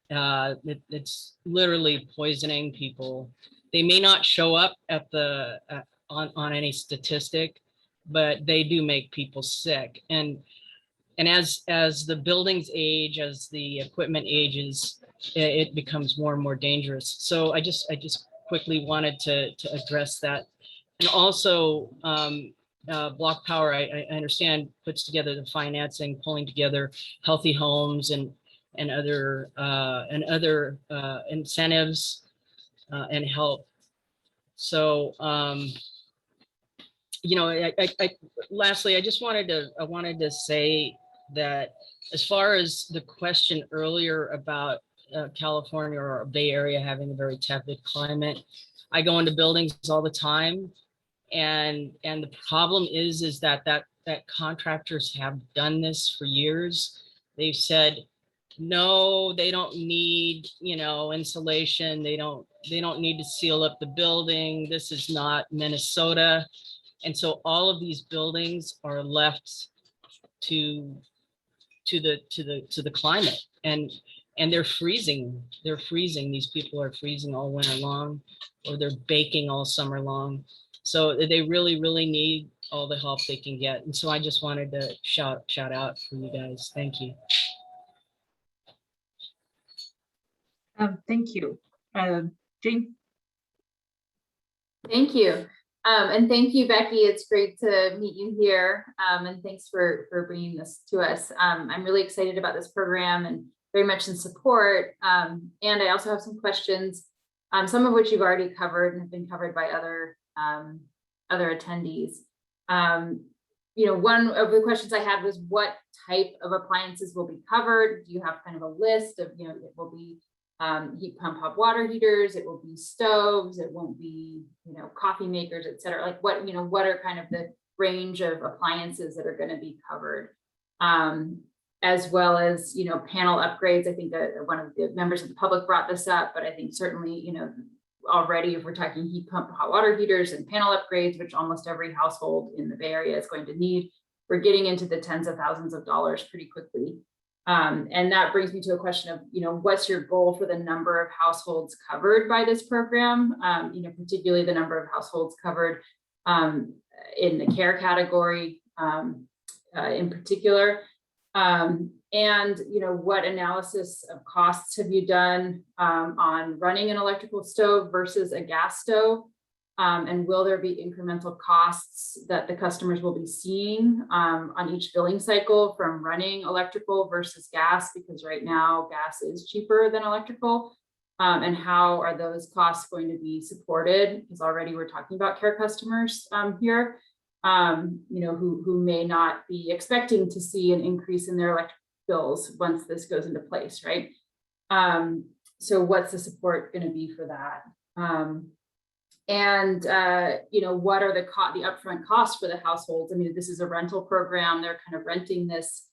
It's literally poisoning people. They may not show up at the on any statistic, but they do make people sick. And as the buildings age, as the equipment ages, it becomes more and more dangerous. So I just quickly wanted to address that. And also, Block Power, I understand, puts together the financing, pulling together healthy homes and other incentives and help. So you know, lastly, I just wanted to say that as far as the question earlier about California or Bay Area having a very tepid climate, I go into buildings all the time, and the problem is that contractors have done this for years. They've said, no, they don't need, you know, insulation. They don't need to seal up the building. This is not Minnesota. And so all of these buildings are left to the climate, and they're freezing. They're freezing. These people are freezing all winter long, or they're baking all summer long. So they really need all the help they can get. And so I just wanted to shout out for you guys. Thank you. Thank you. Jane? Thank you. And thank you, Becky. It's great to meet you here. And thanks for bringing this to us. I'm really excited about this program and very much in support. And I also have some questions, some of which you've already covered and have been covered by other attendees. You know, one of the questions I had was what type of appliances will be covered? Do you have kind of a list of, you know, it will be heat pump hot water heaters, it will be stoves, it won't be, you know, coffee makers, et cetera. Like what, you know, what are kind of the range of appliances that are going to be covered, as well as, you know, panel upgrades. I think that one of the members of the public brought this up, but I think certainly, you know, already if we're talking heat pump hot water heaters and panel upgrades, which almost every household in the Bay Area is going to need, we're getting into the tens of thousands of dollars pretty quickly. And that brings me to a question of, you know, what's your goal for the number of households covered by this program? You know, particularly the number of households covered in the care category in particular. And, you know, what analysis of costs have you done on running an electrical stove versus a gas stove? And will there be incremental costs that the customers will be seeing on each billing cycle from running electrical versus gas? Because right now gas is cheaper than electrical. And how are those costs going to be supported? Because already we're talking about care customers here, you know, who may not be expecting to see an increase in their electric bills once this goes into place, right? So what's the support going to be for that? And you know, what are the upfront costs for the households? I mean, this is a rental program. They're kind of renting this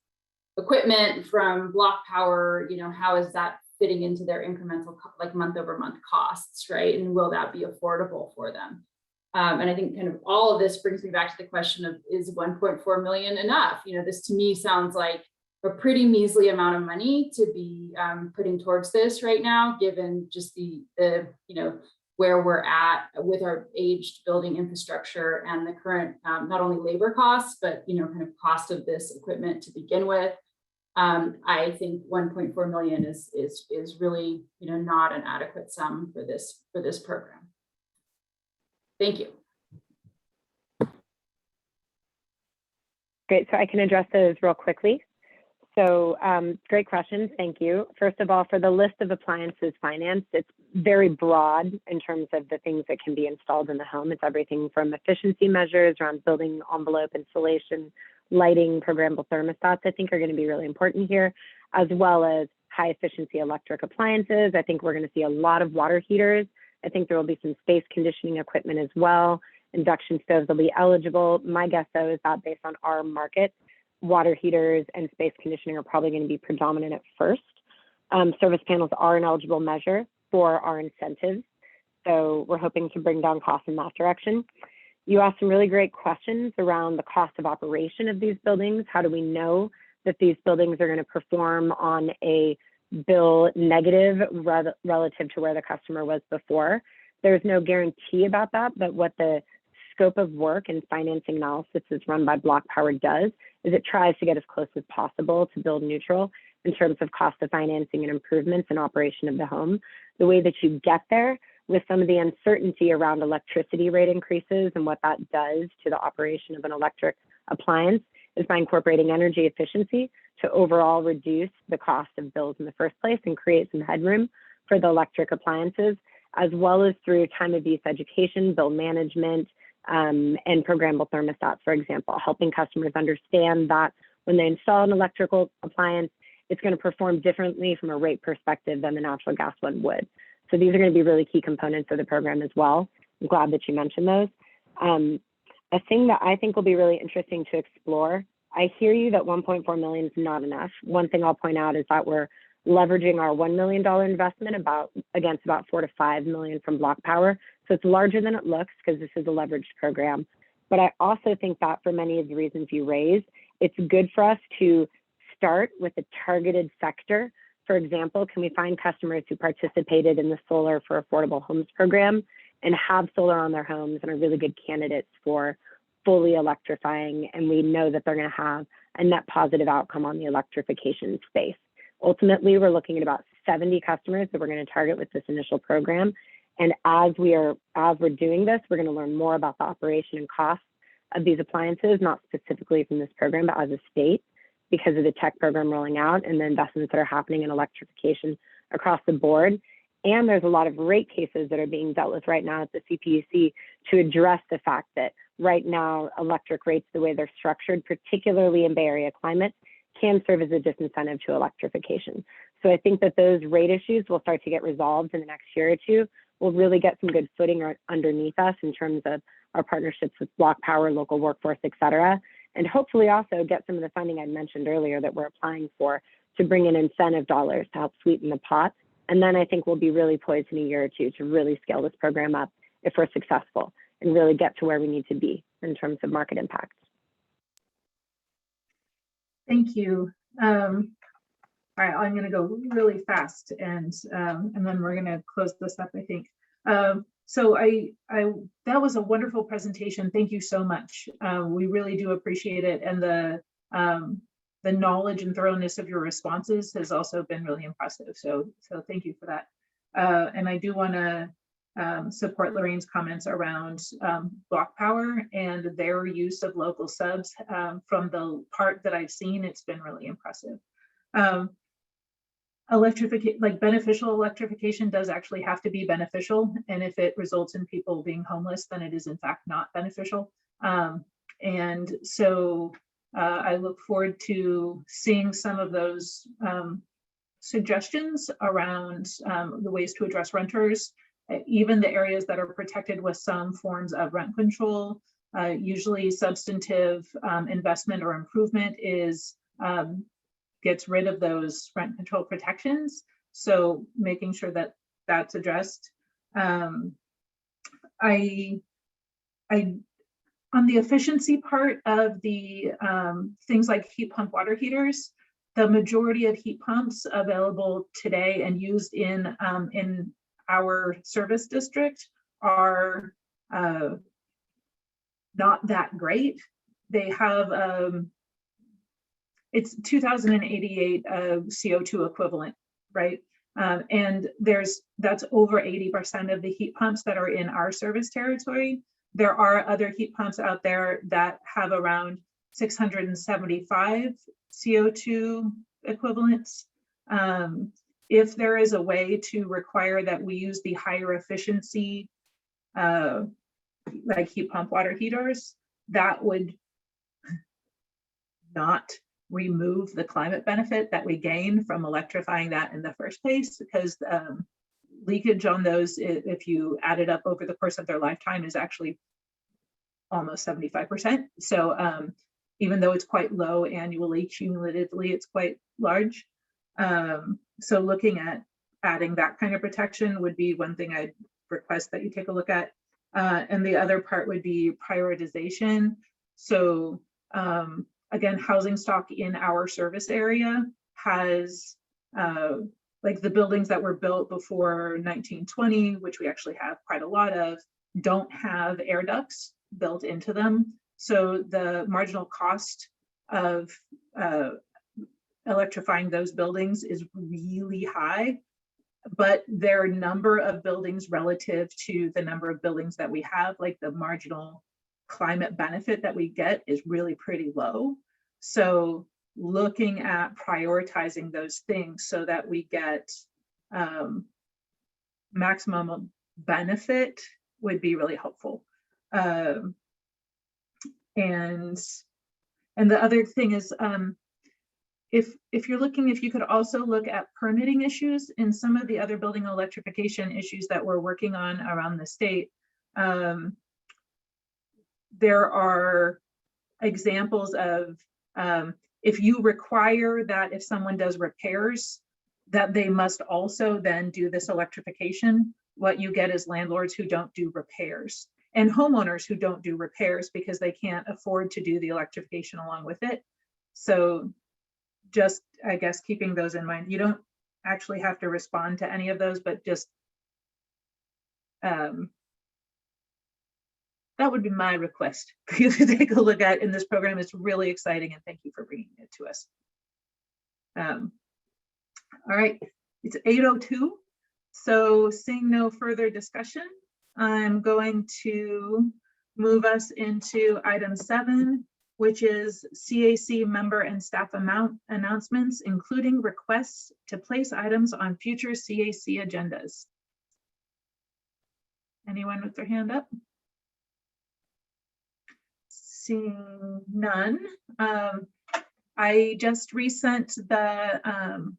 equipment from Block Power. You know, how is that fitting into their incremental, like month over month costs, right? And will that be affordable for them? And I think kind of all of this brings me back to the question of, is 1.4 million enough? You know, this to me sounds like a pretty measly amount of money to be putting towards this right now, given just the you know, where we're at with our aged building infrastructure and the current not only labor costs, but, you know, kind of cost of this equipment to begin with. I think 1.4 million is really, you know, not an adequate sum for this program. Thank you. Great, so I can address those real quickly. So great questions, thank you. First of all, for the list of appliances financed, it's very broad in terms of the things that can be installed in the home. It's everything from efficiency measures around building envelope installation, lighting, programmable thermostats, I think are going to be really important here, as well as high efficiency electric appliances. I think we're going to see a lot of water heaters. I think there will be some space conditioning equipment as well. Induction stoves will be eligible. My guess, though, is that based on our market, water heaters and space conditioning are probably going to be predominant at first. Service panels are an eligible measure for our incentives. So we're hoping to bring down costs in that direction. You asked some really great questions around the cost of operation of these buildings. How do we know that these buildings are going to perform on a bill negative relative to where the customer was before? There's no guarantee about that, but what the scope of work and financing analysis is run by Block Power does is it tries to get as close as possible to build neutral in terms of cost of financing and improvements in operation of the home. The way that you get there with some of the uncertainty around electricity rate increases and what that does to the operation of an electric appliance is by incorporating energy efficiency to overall reduce the cost of bills in the first place and create some headroom for the electric appliances, as well as through time of use education, bill management, and programmable thermostats, for example, helping customers understand that when they install an electrical appliance, it's going to perform differently from a rate perspective than the natural gas one would. So these are going to be really key components of the program as well. I'm glad that you mentioned those. A thing that I think will be really interesting to explore, I hear you that 1.4 million is not enough. One thing I'll point out is that we're leveraging our $1 million investment against about 4 to 5 million from Block Power. So it's larger than it looks because this is a leveraged program. But I also think that for many of the reasons you raised, it's good for us to start with a targeted sector. For example, can we find customers who participated in the Solar for Affordable Homes program and have solar on their homes and are really good candidates for fully electrifying, and we know that they're going to have a net positive outcome on the electrification space. Ultimately, we're looking at about 70 customers that we're going to target with this initial program. And as we're doing this, we're going to learn more about the operation and cost of these appliances, not specifically from this program, but as a state, because of the tech program rolling out and the investments that are happening in electrification across the board. And there's a lot of rate cases that are being dealt with right now at the CPUC to address the fact that right now, electric rates, the way they're structured, particularly in Bay Area climates, can serve as a disincentive to electrification. So I think that those rate issues will start to get resolved in the next year or two. We'll really get some good footing underneath us in terms of our partnerships with Block Power, local workforce, et cetera, and hopefully also get some of the funding I mentioned earlier that we're applying for to bring in incentive dollars to help sweeten the pot. And then I think we'll be really poised in a year or two to really scale this program up if we're successful and really get to where we need to be in terms of market impact. Thank you. All right, I'm going to go really fast, and then we're going to close this up, I think. So that was a wonderful presentation. Thank you so much. We really do appreciate it, and the knowledge and thoroughness of your responses has also been really impressive. So thank you for that. And I do want to support Lorraine's comments around Block Power and their use of local subs. From the part that I've seen, it's been really impressive. Electrification, like beneficial electrification, does actually have to be beneficial, and if it results in people being homeless, then it is in fact not beneficial. And so I look forward to seeing some of those suggestions around the ways to address renters, even the areas that are protected with some forms of rent control. Usually substantive investment or improvement is gets rid of those rent control protections. So making sure that that's addressed. On the efficiency part of the things like heat pump water heaters, the majority of heat pumps available today and used in our service district are not that great. They have it's 2,088 CO2 equivalent, right? And that's over 80% of the heat pumps that are in our service territory. There are other heat pumps out there that have around 675 CO2 equivalents. If there is a way to require that we use the higher efficiency, like heat pump water heaters, that would not remove the climate benefit that we gain from electrifying that in the first place, because leakage on those, if you add it up over the course of their lifetime, is actually almost 75%. So even though it's quite low annually, cumulatively, it's quite large. So looking at adding that kind of protection would be one thing I'd request that you take a look at. And the other part would be prioritization. So again, housing stock in our service area has like the buildings that were built before 1920, which we actually have quite a lot of, don't have air ducts built into them. So the marginal cost of electrifying those buildings is really high, but their number of buildings relative to the number of buildings that we have, like the marginal climate benefit that we get, is really pretty low. So looking at prioritizing those things so that we get maximum benefit would be really helpful. And the other thing is, if you're looking, if you could also look at permitting issues in some of the other building electrification issues that we're working on around the state. There are examples of if you require that if someone does repairs, that they must also then do this electrification, what you get is landlords who don't do repairs and homeowners who don't do repairs because they can't afford to do the electrification along with it. So just, I guess, keeping those in mind. You don't actually have to respond to any of those, but just that would be my request for you to take a look at in this program. It's really exciting, and thank you for bringing it to us. All right, it's 8:02. So seeing no further discussion, I'm going to move us into item 7, which is CAC member and staff announcements, including requests to place items on future CAC agendas. Anyone with their hand up? Seeing none. I just resent the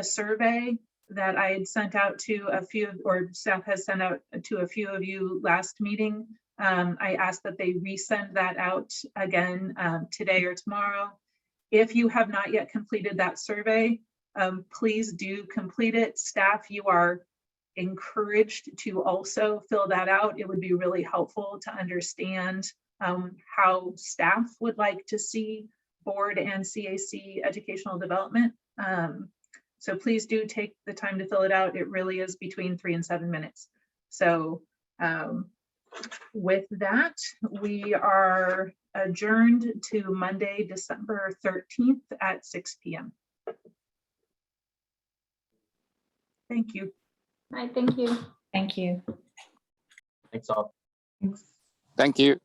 survey that I had sent out to a few, or staff has sent out to a few of you last meeting. I asked that they resend that out again today or tomorrow. If you have not yet completed that survey, please do complete it. Staff, you are encouraged to also fill that out. It would be really helpful to understand how staff would like to see board and CAC educational development. So please do take the time to fill it out. It really is between 3 and 7 minutes. So with that, we are adjourned to Monday, December 13th at 6 p.m. Thank you. All right, thank you. Thank you. Thanks all. Thanks. Thank you.